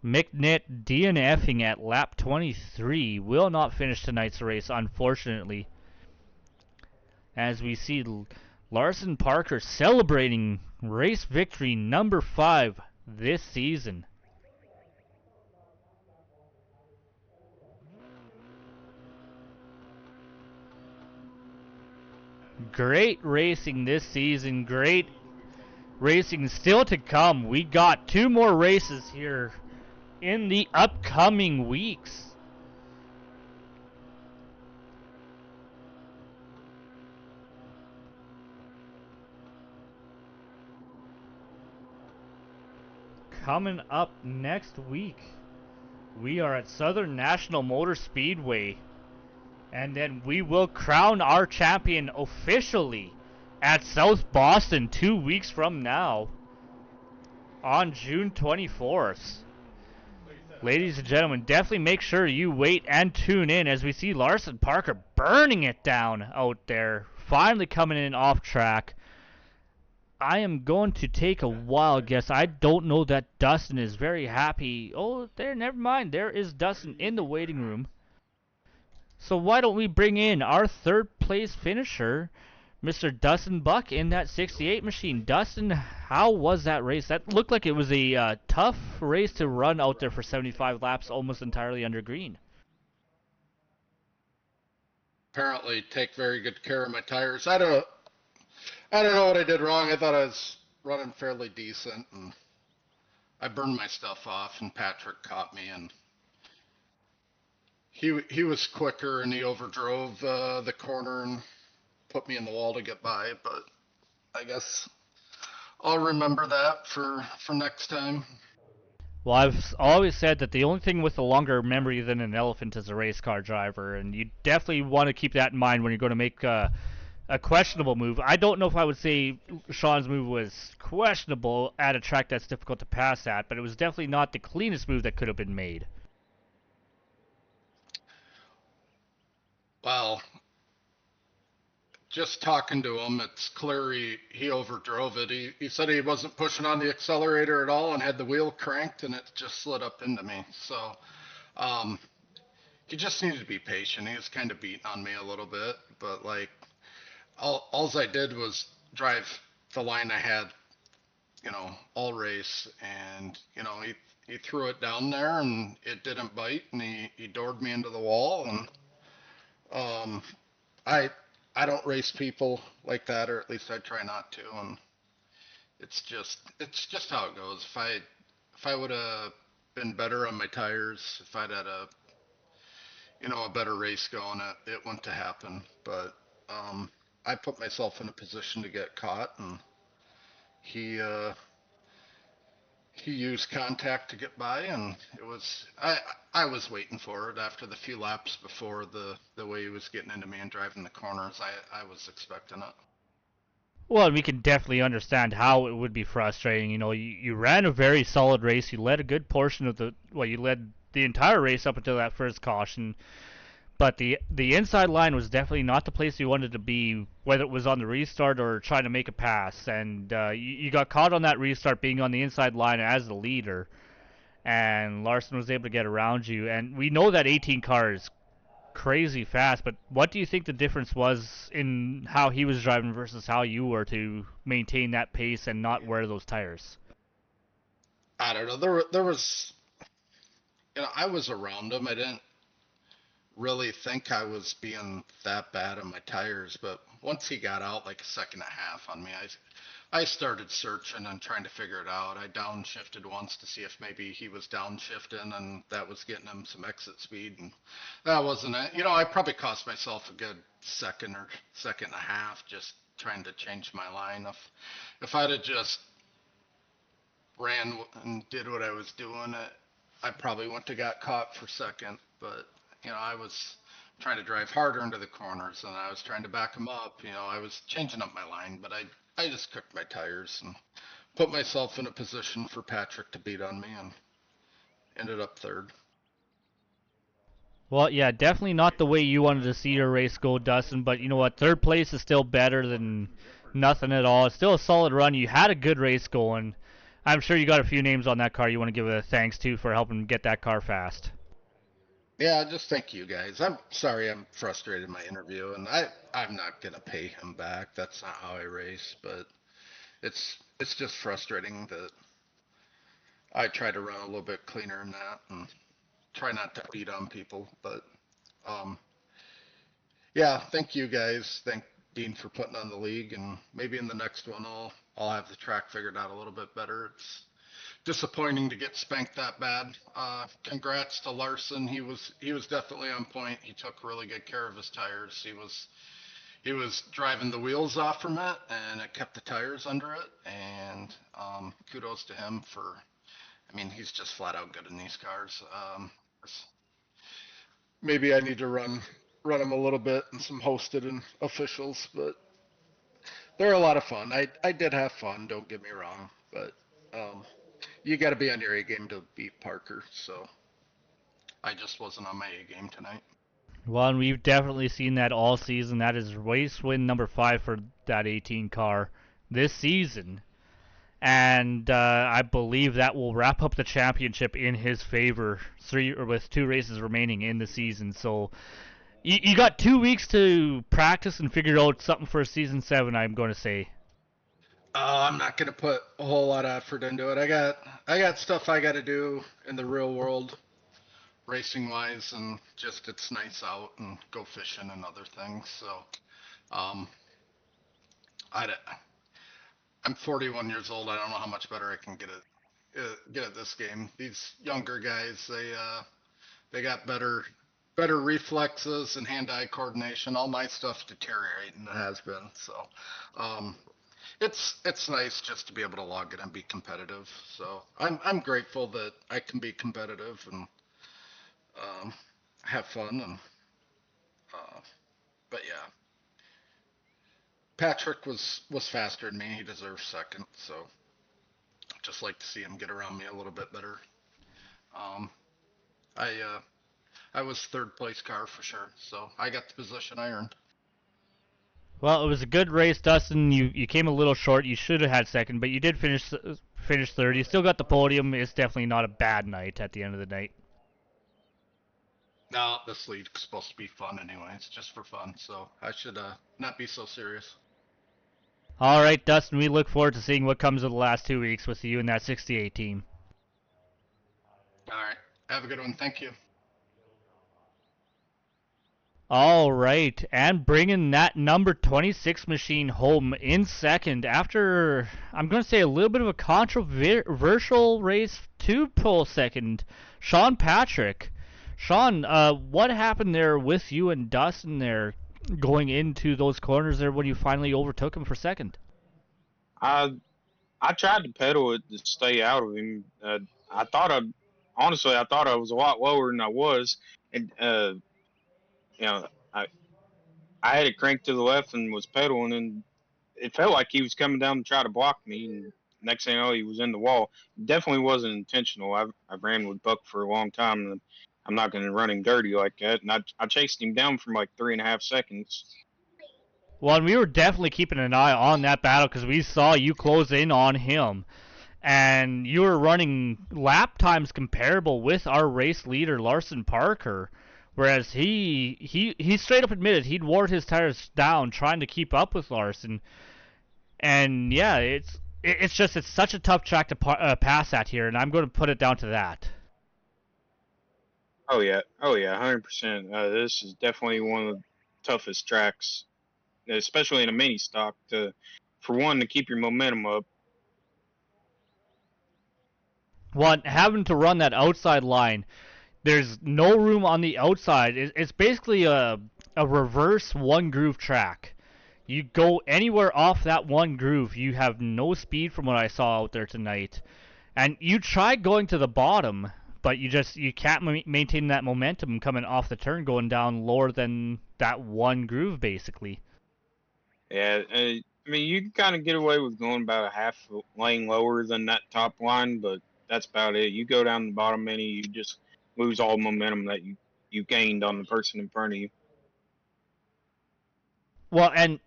McNitt DNFing at lap 23. Will not finish tonight's race, unfortunately. As we see Larsen Parker celebrating race victory number 5 this season. Great racing this season. Great racing still to come. We got 2 more races here in the upcoming weeks. Coming up next week, we are at Southern National Motor Speedway, and then we will crown our champion officially at South Boston 2 weeks from now on June 24th. Ladies and gentlemen, definitely make sure you wait and tune in as we see Larsen Parker burning it down out there, finally coming in off track. I am going to take a wild guess. I don't know that Dustin is very happy. Oh, there, never mind. There is Dustin in the waiting room. So why don't we bring in our third place finisher, Mr. Dustin Buck, in that 68 machine. Dustin, how was that race? That looked like it was a tough race to run out there for 75 laps, almost entirely under green. Apparently take very good care of my tires. I don't know what I did wrong. I thought I was running fairly decent, and I burned my stuff off, and Patrick caught me, and he was quicker, and he overdrove the corner and put me in the wall to get by. But I guess I'll remember that for next time. Well, I've always said that the only thing with a longer memory than an elephant is a race car driver, and you definitely want to keep that in mind when you're going to make a questionable move. I don't know if I would say Sean's move was questionable at a track that's difficult to pass at, but it was definitely not the cleanest move that could have been made. Well, just talking to him, it's clear he overdrove it. He said he wasn't pushing on the accelerator at all and had the wheel cranked, and it just slid up into me. So he just needed to be patient. He was kind of beating on me a little bit, but like all I did was drive the line I had, all race, and he threw it down there and it didn't bite, and he doored me into the wall, and I don't race people like that, or at least I try not to, and it's just how it goes. If I would have been better on my tires, if I'd had a better race going, it wouldn't have happened. But I put myself in a position to get caught, and he he used contact to get by, and I was waiting for it after the few laps before the way he was getting into me and driving the corners. I was expecting it. Well, we can definitely understand how it would be frustrating. You know, you ran a very solid race. You led a good portion of you led the entire race up until that first caution. But the inside line was definitely not the place you wanted to be, whether it was on the restart or trying to make a pass. And you got caught on that restart being on the inside line as the leader. And Larsen was able to get around you. And we know that 18 car is crazy fast, but what do you think the difference was in how he was driving versus how you were to maintain that pace and not wear those tires? I don't know. There was, I was around him. I didn't really think I was being that bad on my tires, but once he got out like a second and a half on me, I started searching and trying to figure it out. I downshifted once to see if maybe he was downshifting and that was getting him some exit speed, and that wasn't it. I probably cost myself a good second or second and a half just trying to change my line. If I'd have just ran and did what I was doing, I probably wouldn't have got caught for second, but I was trying to drive harder into the corners and I was trying to back him up. I was changing up my line, but I just cooked my tires and put myself in a position for Patrick to beat on me and ended up third. Well, yeah, definitely not the way you wanted to see your race go, Dustin, but you know what? Third place is still better than nothing at all. It's still a solid run. You had a good race going. I'm sure you got a few names on that car you want to give a thanks to for helping get that car fast. Yeah, just thank you guys. I'm sorry I'm frustrated in my interview, and I'm not gonna pay him back. That's not how I race, but it's just frustrating that I try to run a little bit cleaner than that and try not to beat on people. But yeah, thank you guys. Thank Dean for putting on the league, and maybe in the next one I'll have the track figured out a little bit better. It's disappointing to get spanked that bad. Congrats to Larsen. He was definitely on point. He took really good care of his tires. He was driving the wheels off from it, and it kept the tires under it. And kudos to him for. I mean, he's just flat out good in these cars. Maybe I need to run him a little bit and some hosted and officials, but they're a lot of fun. I did have fun. Don't get me wrong, but. You got to be on your A game to beat Parker, so I just wasn't on my A game tonight. Well, and we've definitely seen that all season. That is race win number 5 for that 18 car this season. And I believe that will wrap up the championship in his favor, with 2 races remaining in the season. So you got 2 weeks to practice and figure out something for season 7, I'm going to say. I'm not gonna put a whole lot of effort into it. I got stuff I got to do in the real world, racing wise, and just it's nice out and go fishing and other things. So, I'm 41 years old. I don't know how much better I can get at this game. These younger guys, they got better reflexes and hand-eye coordination. All my stuff's deteriorating. It has been. So, it's nice just to be able to log in and be competitive. So I'm grateful that I can be competitive and have fun. And but yeah, Patrick was faster than me. He deserves second. So just like to see him get around me a little bit better. I was third place car for sure. So I got the position I earned. Well, it was a good race, Dustin. You came a little short. You should have had second, but you did finish third. You still got the podium. It's definitely not a bad night at the end of the night. No, this league's supposed to be fun anyway. It's just for fun, so I should not be so serious. All right, Dustin, we look forward to seeing what comes of the last 2 weeks with you and that 68 team. All right, have a good one. Thank you. All right, and bringing that number 26 machine home in second after, I'm going to say, a little bit of a controversial race to pull second, Sean Patrick. Sean, what happened there with you and Dustin there going into those corners there when you finally overtook him for second? I I tried to pedal it to stay out of him. I thought honestly, I thought I was a lot lower than I was, and you know, I had it cranked to the left and was pedaling, and it felt like he was coming down to try to block me. And next thing I know, he was in the wall. Definitely wasn't intentional. I've ran with Buck for a long time, and I'm not going to run him dirty like that. And I chased him down from like 3.5 seconds. Well, and we were definitely keeping an eye on that battle because we saw you close in on him. And you were running lap times comparable with our race leader, Larsen Parker. Whereas he straight up admitted he'd wore his tires down trying to keep up with Larsen. And yeah, it's such a tough track to pass at here, and I'm going to put it down to that. Oh yeah, 100%. This is definitely one of the toughest tracks, especially in a mini stock. For one, to keep your momentum up. One, having to run that outside line, there's no room on the outside. It's basically a reverse one groove track. You go anywhere off that one groove, you have no speed from what I saw out there tonight. And you try going to the bottom, but you can't maintain that momentum coming off the turn going down lower than that one groove basically. Yeah, I mean, you can kind of get away with going about a half lane lower than that top line, but that's about it. You go down the bottom many, you just lose all momentum that you gained on the person in front of you. Well, and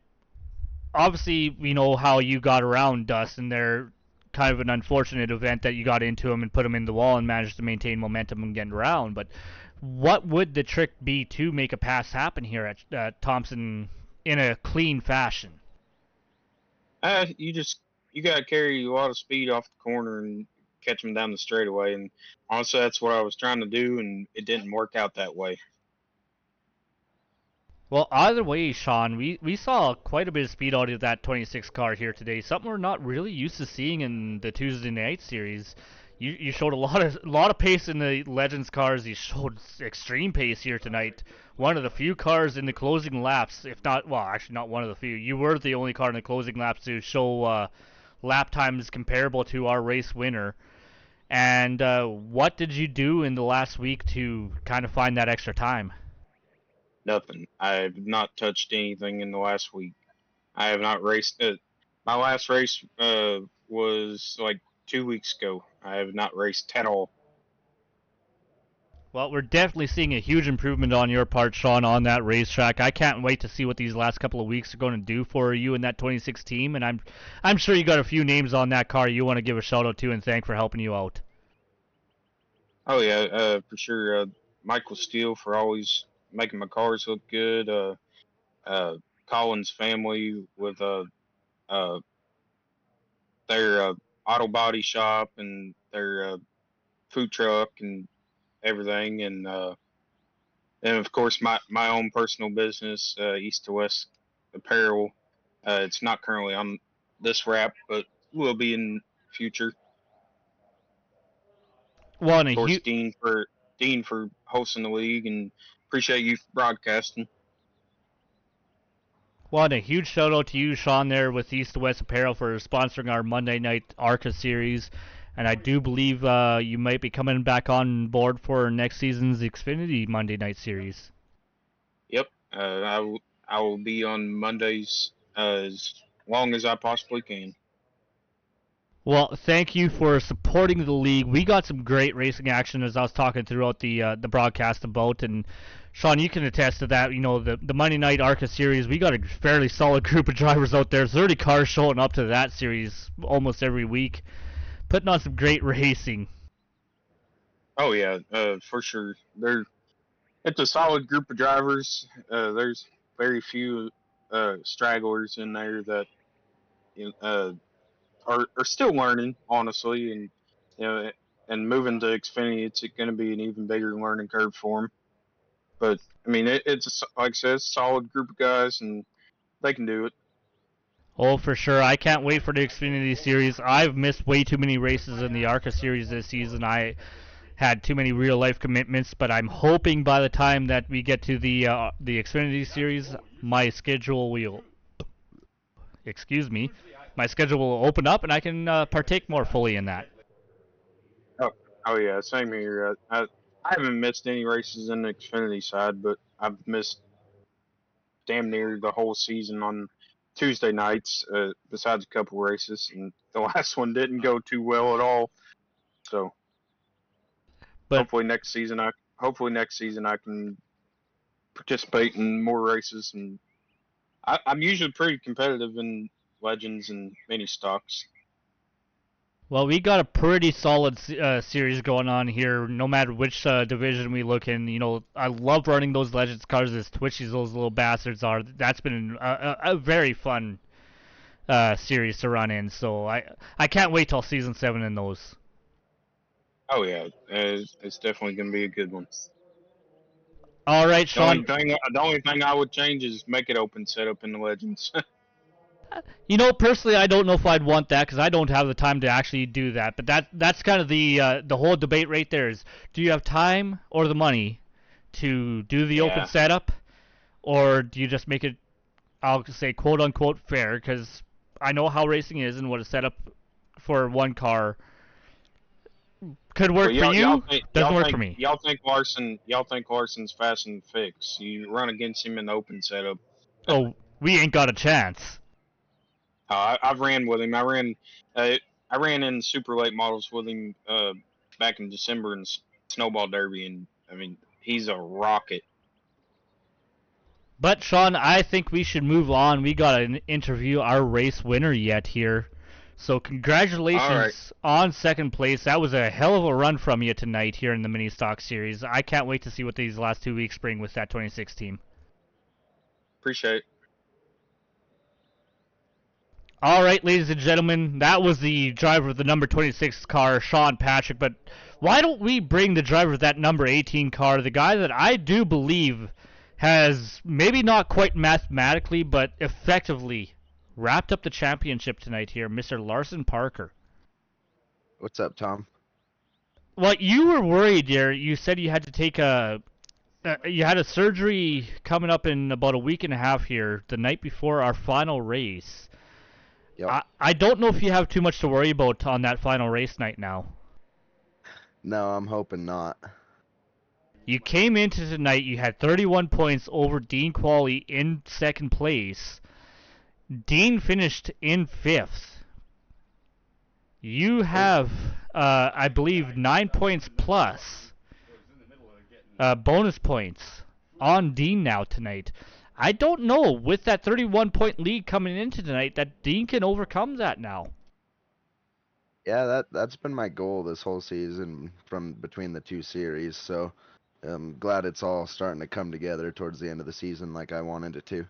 obviously we know how you got around Dustin there. Kind of an unfortunate event that you got into him and put him in the wall and managed to maintain momentum and get around. But what would the trick be to make a pass happen here at Thompson in a clean fashion? You got to carry a lot of speed off the corner and catch them down the straightaway. And honestly, that's what I was trying to do, and it didn't work out that way. Well, either way, Sean, we saw quite a bit of speed out of that 26 car here today. Something we're not really used to seeing in the Tuesday night series. You showed a lot of pace in the Legends cars. You showed extreme pace here tonight. One of the few cars in the closing laps, if not, well, actually not one of the few. You were the only car in the closing laps to show lap times comparable to our race winner. And what did you do in the last week to kind of find that extra time? Nothing. I have not touched anything in the last week. I have not raced. My last race was like 2 weeks ago. I have not raced at all. Well, we're definitely seeing a huge improvement on your part, Sean, on that racetrack. I can't wait to see what these last couple of weeks are going to do for you in that 26 team, and I'm sure you got a few names on that car you want to give a shout out to and thank for helping you out. Oh yeah, for sure. Michael Steele for always making my cars look good. Collins family with their auto body shop and their food truck and everything, and of course my own personal business, East to West Apparel. It's not currently on this wrap, but will be in future. Well, Of course, Dean for hosting the league, and appreciate you for broadcasting. Well, and a huge shout out to you, Sean, there with East to West Apparel for sponsoring our Monday night ARCA series. And I do believe you might be coming back on board for next season's Xfinity Monday night series. Yep, I will be on Mondays as long as I possibly can. Well, thank you for supporting the league. We got some great racing action as I was talking throughout the broadcast about, and Sean, you can attest to that. You know, the Monday night ARCA series, we got a fairly solid group of drivers out there. 30 cars showing up to that series almost every week, putting on some great racing. Oh yeah, for sure. It's a solid group of drivers. There's very few stragglers in there that are still learning, honestly, and and moving to Xfinity, it's going to be an even bigger learning curve for them. But I mean, it's like I said, it's a solid group of guys, and they can do it. Oh, for sure. I can't wait for the Xfinity series. I've missed way too many races in the ARCA series this season. I had too many real-life commitments, but I'm hoping by the time that we get to the Xfinity series, my schedule will excuse me, my schedule will open up and I can partake more fully in that. Oh yeah, same here. I haven't missed any races in the Xfinity side, but I've missed damn near the whole season on Tuesday nights, besides a couple races, and the last one didn't go too well at all. So But hopefully next season I can participate in more races, and I'm usually pretty competitive in legends and mini stocks. well, we got a pretty solid series going on here, no matter which division we look in. You know, I love running those Legends cars as twitchy as those little bastards are. That's been a very fun series to run in, so I can't wait till Season 7 in those. Oh yeah, it's definitely gonna be a good one. All right, The only Sean. thing the only thing I would change is make it open setup in the legends. You know, personally, I don't know if I'd want that because I don't have the time to actually do that. But that's kind of the whole debate right there is, do you have time or the money to do the open Yeah. setup, or do you just make it, I'll say, quote unquote fair? Because I know how racing is and what a setup for one car could work Well, for you. Doesn't work think, for me. Y'all think Larson's fast and fix. You run against him in the open setup. Oh, we ain't got a chance. I've ran with him. I ran in super late models with him back in December in Snowball Derby, and I mean he's a rocket. But Sean, I think we should move on. We got to interview our race winner yet here. So congratulations on second place. That was a hell of a run from you tonight here in the mini stock series. I can't wait to see what these last 2 weeks bring with that 26 team. Appreciate it. All right, ladies and gentlemen, that was the driver of the number 26 car, Sean Patrick. But why don't we bring the driver of that number 18 car, the guy that I do believe has maybe not quite mathematically, but effectively wrapped up the championship tonight here, Mr. Larsen Parker. What's up, Tom? Well, you were worried there. You said you had to take you had a surgery coming up in about a week and a half here, the night before our final race. Yep. I don't know if you have too much to worry about on that final race night now. No, I'm hoping not. You came into tonight, you had 31 points over Dean Quallie in second place. Dean finished in fifth. You have, I believe, 9 points plus bonus points on Dean now tonight. I don't know, with that 31-point lead coming into tonight, that Dean can overcome that now. Yeah, that's been my goal this whole season from between the two series, so I'm glad it's all starting to come together towards the end of the season like I wanted it to.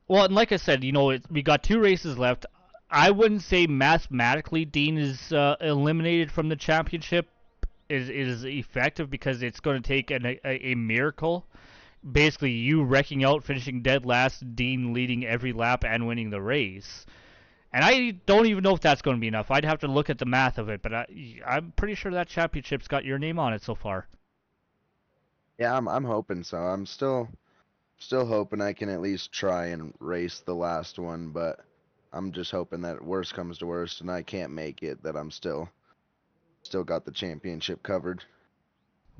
Well, and like I said, you know, we got 2 races left. I wouldn't say mathematically Dean is eliminated from the championship is effective because it's going to take a miracle. Basically, you wrecking out, finishing dead last, Dean leading every lap and winning the race. And I don't even know if that's going to be enough. I'd have to look at the math of it, but I'm pretty sure that championship's got your name on it so far. Yeah, I'm hoping so. I'm still hoping I can at least try and race the last one, but I'm just hoping that worst comes to worst and I can't make it, that I'm still got the championship covered.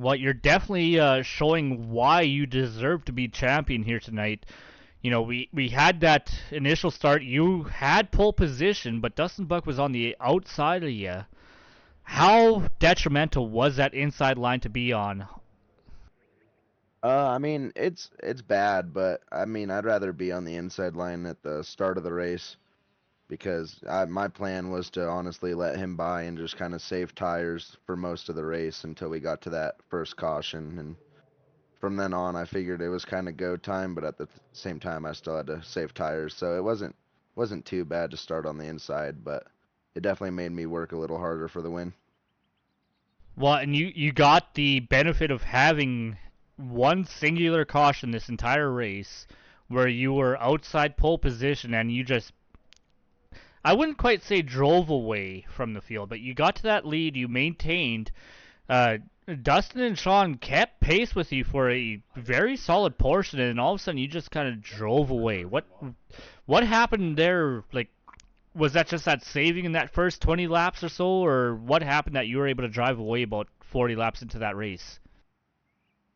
Well, you're definitely showing why you deserve to be champion here tonight. You know, we had that initial start. You had pole position, but Dustin Buck was on the outside of you. How detrimental was that inside line to be on? I mean, it's bad, but I mean, I'd rather be on the inside line at the start of the race because my plan was to honestly let him by and just kind of save tires for most of the race until we got to that first caution. And from then on, I figured it was kind of go time, but at the same time, I still had to save tires. So it wasn't too bad to start on the inside, but it definitely made me work a little harder for the win. Well, and you got the benefit of having one singular caution this entire race where you were outside pole position and you just, I wouldn't quite say drove away from the field, but you got to that lead, you maintained, Uh, Dustin and Sean kept pace with you for a very solid portion, and all of a sudden you just kind of drove away. What happened there? Like, was that just that saving in that first 20 laps or so, or what happened that you were able to drive away about 40 laps into that race?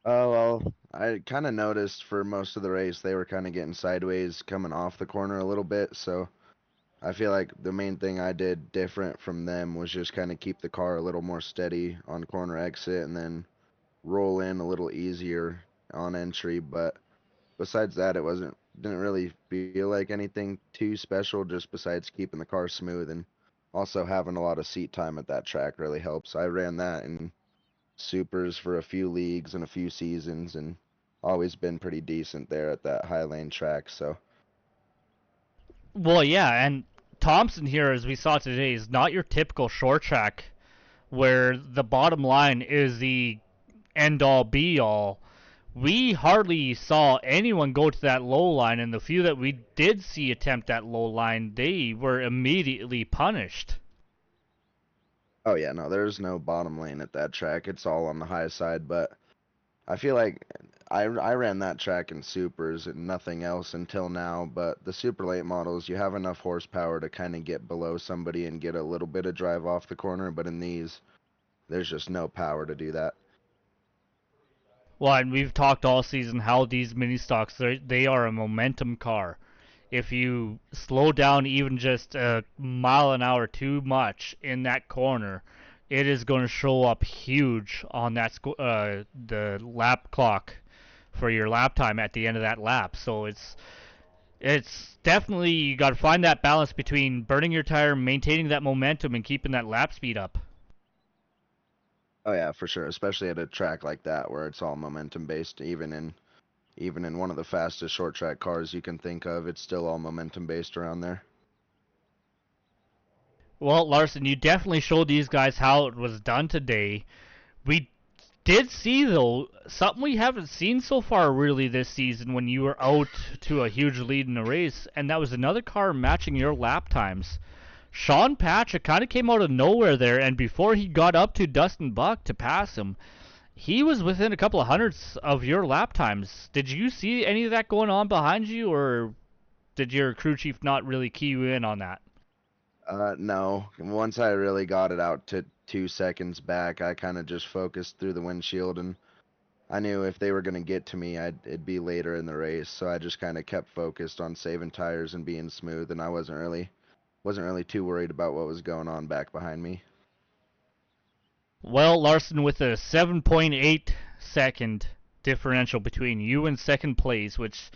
Oh, well, I kind of noticed for most of the race they were kind of getting sideways coming off the corner a little bit, so I feel like the main thing I did different from them was just kind of keep the car a little more steady on corner exit and then roll in a little easier on entry. But besides that, didn't really feel like anything too special, just besides keeping the car smooth, and also having a lot of seat time at that track really helps. I ran that in supers for a few leagues and a few seasons, and always been pretty decent there at that high lane track. So Well, yeah, and Thompson here, as we saw today, is not your typical short track where the bottom line is the end all be all. We hardly saw anyone go to that low line, and the few that we did see attempt that low line, they were immediately punished. oh yeah, no, there's no bottom lane at that track. It's all on the high side, but I feel like I ran that track in supers and nothing else until now, but the super late models, you have enough horsepower to kind of get below somebody and get a little bit of drive off the corner, but in these, there's just no power to do that. Well, and we've talked all season how these mini stocks, they are a momentum car. If you slow down even just a mile an hour too much in that corner, it is going to show up huge on the lap clock for your lap time at the end of that lap. So it's definitely, you got to find that balance between burning your tire, maintaining that momentum, and keeping that lap speed up. Oh yeah, for sure, especially at a track like that where it's all momentum based. Even in one of the fastest short track cars you can think of, it's still all momentum based around there. Well, Larson, you definitely showed these guys how it was done today. We did see, though, something we haven't seen so far really this season when you were out to a huge lead in a race, and that was another car matching your lap times. Sean Patrick kind of came out of nowhere there, and before he got up to Dustin Buck to pass him, he was within a couple of hundredths of your lap times. Did you see any of that going on behind you, or did your crew chief not really key you in on that? No. Once I really got it out to 2 seconds back, I kind of just focused through the windshield, and I knew if they were going to get to me, it'd be later in the race. So I just kind of kept focused on saving tires and being smooth, and I wasn't really too worried about what was going on back behind me. Well, Larson, with a 7.8 second differential between you and second place, which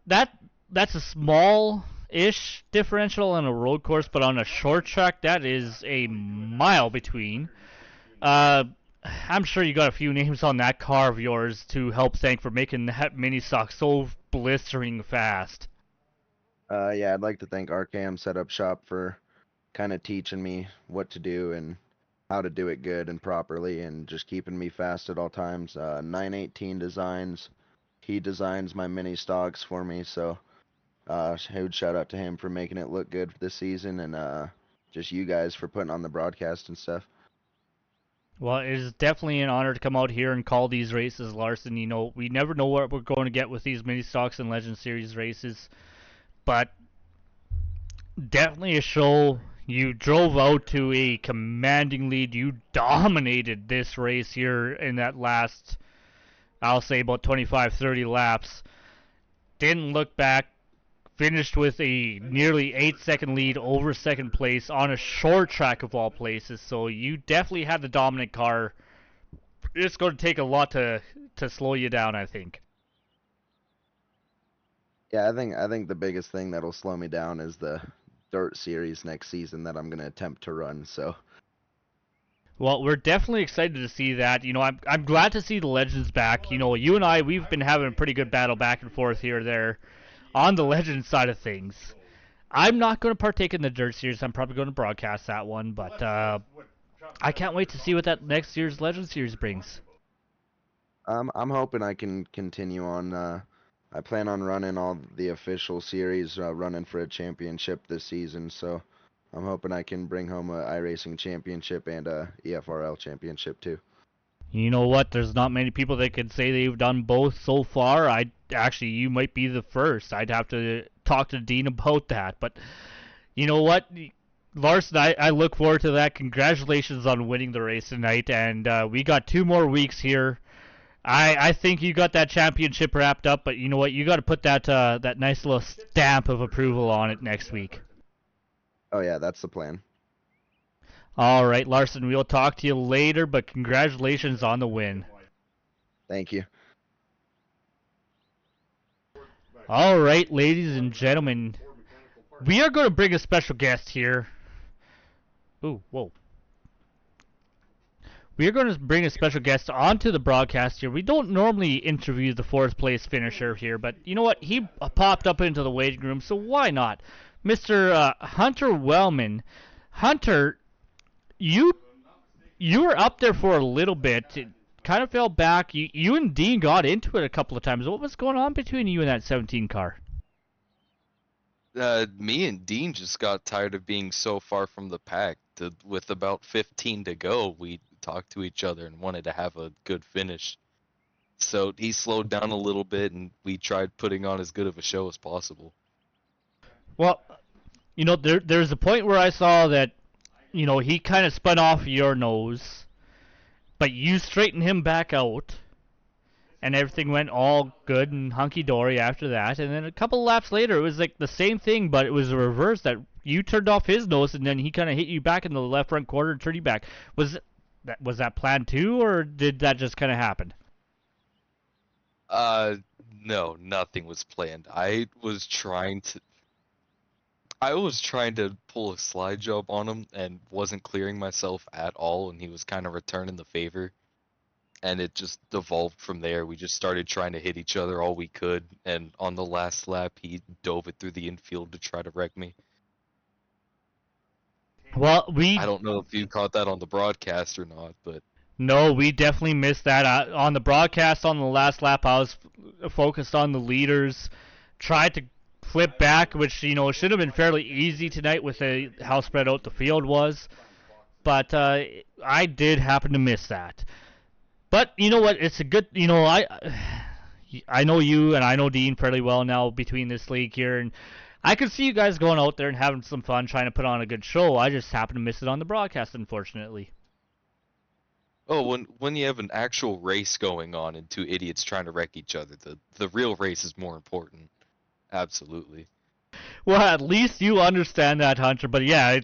that's a small-ish differential on a road course, but on a short track, that is a mile between. Uh, I'm sure you got a few names on that car of yours to help thank for making that mini stock so blistering fast. Yeah, I'd like to thank RKM Setup Shop for kind of teaching me what to do and how to do it good and properly, and just keeping me fast at all times. 918 Designs, he designs my mini stocks for me, so huge shout out to him for making it look good this season, and just you guys for putting on the broadcast and stuff. Well, it is definitely an honor to come out here and call these races, Larson. You know, we never know what we're going to get with these mini stocks and Legend Series races, but definitely a show. You drove out to a commanding lead. You dominated this race here in that last, I'll say, about 25, 30 laps. Didn't look back. Finished with a nearly 8 second lead over second place on a short track of all places. So you definitely had the dominant car. It's going to take a lot to slow you down, I think. Yeah, I think the biggest thing that'll slow me down is the dirt series next season that I'm gonna attempt to run. So Well, we're definitely excited to see that. You know, I'm glad to see the Legends back. You know, you and I, we've been having a pretty good battle back and forth here or there on the Legends side of things. I'm not going to partake in the Dirt Series. I'm probably going to broadcast that one, but I can't wait to see what that next year's Legend Series brings. I'm hoping I can continue on. I plan on running all the official series, running for a championship this season. So I'm hoping I can bring home a iRacing championship and a EFRL championship too. You know what? There's not many people that can say they've done both so far. You might be the first. I'd have to talk to Dean about that. But you know what, Larsen, I look forward to that. Congratulations on winning the race tonight, and we got 2 more weeks here. I think you got that championship wrapped up, but you know what? You got to put that nice little stamp of approval on it next week. Oh yeah, that's the plan. All right, Larsen, we'll talk to you later, but congratulations on the win. Thank you. All right, ladies and gentlemen, we are going to bring a special guest here. Ooh, whoa. We are going to bring a special guest onto the broadcast here. We don't normally interview the 4th place finisher here, but you know what? He popped up into the waiting room, so why not? Mr. Hunter Wellman. Hunter, you were up there for a little bit. It kind of fell back. You and Dean got into it a couple of times. What was going on between you and that 17 car? Me and Dean just got tired of being so far from the pack. With about 15 to go, we talked to each other and wanted to have a good finish. So he slowed down a little bit, and we tried putting on as good of a show as possible. Well, you know, there's a point where I saw that, you know, he kind of spun off your nose, but you straightened him back out, and everything went all good and hunky-dory after that. And then a couple of laps later, it was like the same thing, but it was the reverse, that you turned off his nose, and then he kind of hit you back in the left front quarter and turned you back. Was that planned too, or did that just kind of happen? No, nothing was planned. I was trying to pull a slide job on him and wasn't clearing myself at all, and he was kind of returning the favor. And it just devolved from there. We just started trying to hit each other all we could, and on the last lap, he dove it through the infield to try to wreck me. Well, I don't know if you caught that on the broadcast or not, but... No, we definitely missed that. On the broadcast on the last lap, I was focused on the leaders. Tried to flip back, which, you know, should have been fairly easy tonight with how spread out the field was. But I did happen to miss that. But you know what? It's a good, you know, I know you and I know Dean fairly well now between this league here, and I could see you guys going out there and having some fun trying to put on a good show. I just happened to miss it on the broadcast, unfortunately. Oh, when you have an actual race going on and 2 idiots trying to wreck each other, the real race is more important. Absolutely. Well, at least you understand that, Hunter. But yeah,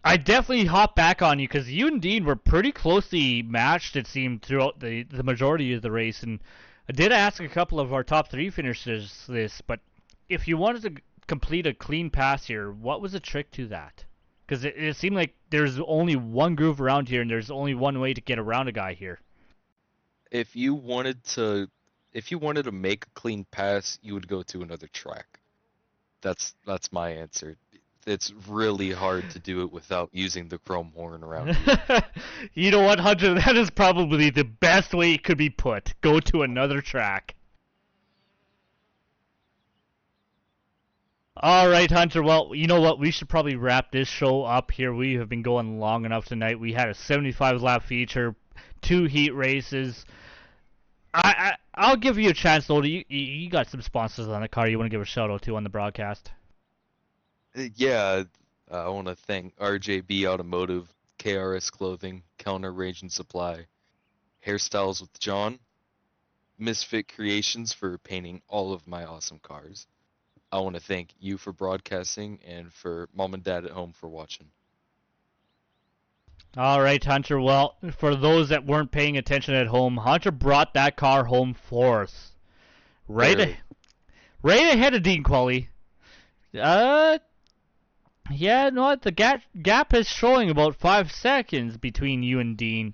I definitely hopped back on you because you and Dean were pretty closely matched, it seemed, throughout the majority of the race. And I did ask a couple of our top 3 finishers this, but if you wanted to complete a clean pass here, what was the trick to that? Because it seemed like there's only one groove around here, and there's only one way to get around a guy here. If you wanted to make a clean pass, you would go to another track. That's my answer. It's really hard to do it without using the chrome horn around you. You know what, Hunter? That is probably the best way it could be put. Go to another track. All right, Hunter. Well, you know what? We should probably wrap this show up here. We have been going long enough tonight. We had a 75-lap feature, 2 heat races. I'll give you a chance, though. You got some sponsors on the car you want to give a shout-out to on the broadcast? Yeah, I want to thank RJB Automotive, KRS Clothing, Kellner Range and Supply, Hairstyles with John, Misfit Creations for painting all of my awesome cars. I want to thank you for broadcasting and for Mom and Dad at home for watching. All right, Hunter. Well, for those that weren't paying attention at home, Hunter brought that car home for us. Right ahead of Dean Quallie. Yeah, no, the gap is showing about 5 seconds between you and Dean.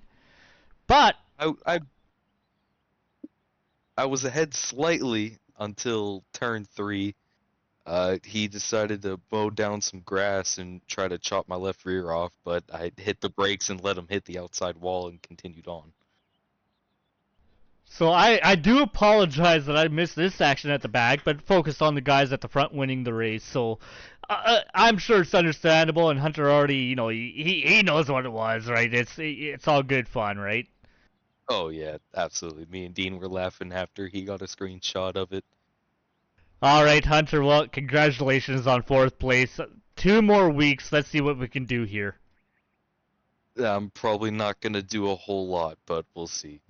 But I was ahead slightly until turn 3. He decided to mow down some grass and try to chop my left rear off, but I hit the brakes and let him hit the outside wall and continued on. So I do apologize that I missed this action at the back, but focused on the guys at the front winning the race. So I'm sure it's understandable, and Hunter already, he knows what it was, right? It's all good fun, right? Oh yeah, absolutely. Me and Dean were laughing after he got a screenshot of it. All right, Hunter. Well, congratulations on 4th place. 2 more weeks. Let's see what we can do here. I'm probably not gonna do a whole lot, but we'll see.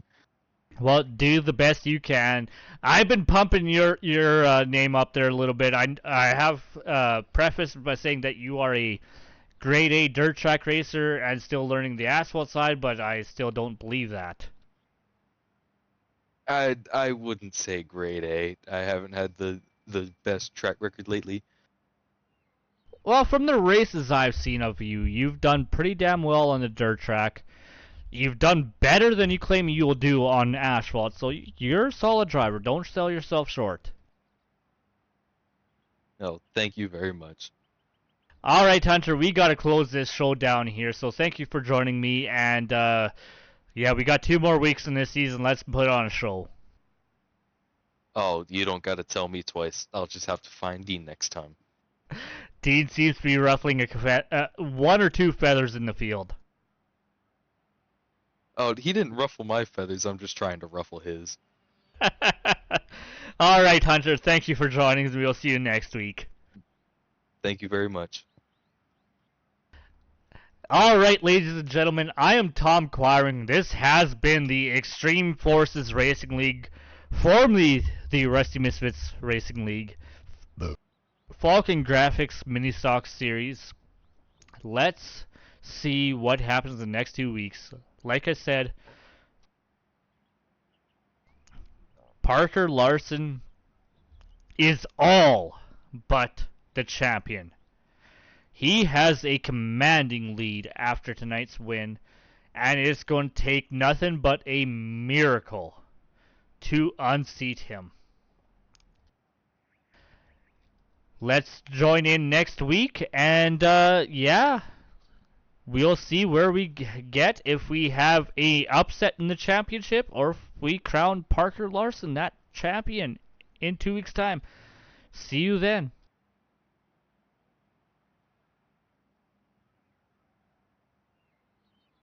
Well, do the best you can. I've been pumping your name up there a little bit. I have prefaced by saying that you are a grade A dirt track racer and still learning the asphalt side, but I still don't believe that. I wouldn't say grade A. I haven't had the best track record lately. Well, from the races I've seen of you, you've done pretty damn well on the dirt track. You've done better than you claim you will do on asphalt, so you're a solid driver. Don't sell yourself short. No, thank you very much. All right, Hunter, we got to close this show down here, so thank you for joining me, and yeah, we got 2 more weeks in this season. Let's put on a show. Oh, you don't gotta tell me twice. I'll just have to find Dean next time. Dean seems to be ruffling 1 or 2 feathers in the field. Oh, he didn't ruffle my feathers. I'm just trying to ruffle his. All right, Hunter, thank you for joining us. We'll see you next week. Thank you very much. All right, ladies and gentlemen, I am Tom Quallie. This has been the Extreme Forces Racing League, formerly the Rusty Misfits Racing League, Falcon Graphics Mini Stock Series. Let's see what happens in the next 2 weeks. Like I said, Parker Larsen is all but the champion. He has a commanding lead after tonight's win, and it's going to take nothing but a miracle to unseat him. Let's join in next week, and yeah, we'll see where we get, if we have a upset in the championship or if we crown Parker Larsen that champion in 2 weeks' time. See you then.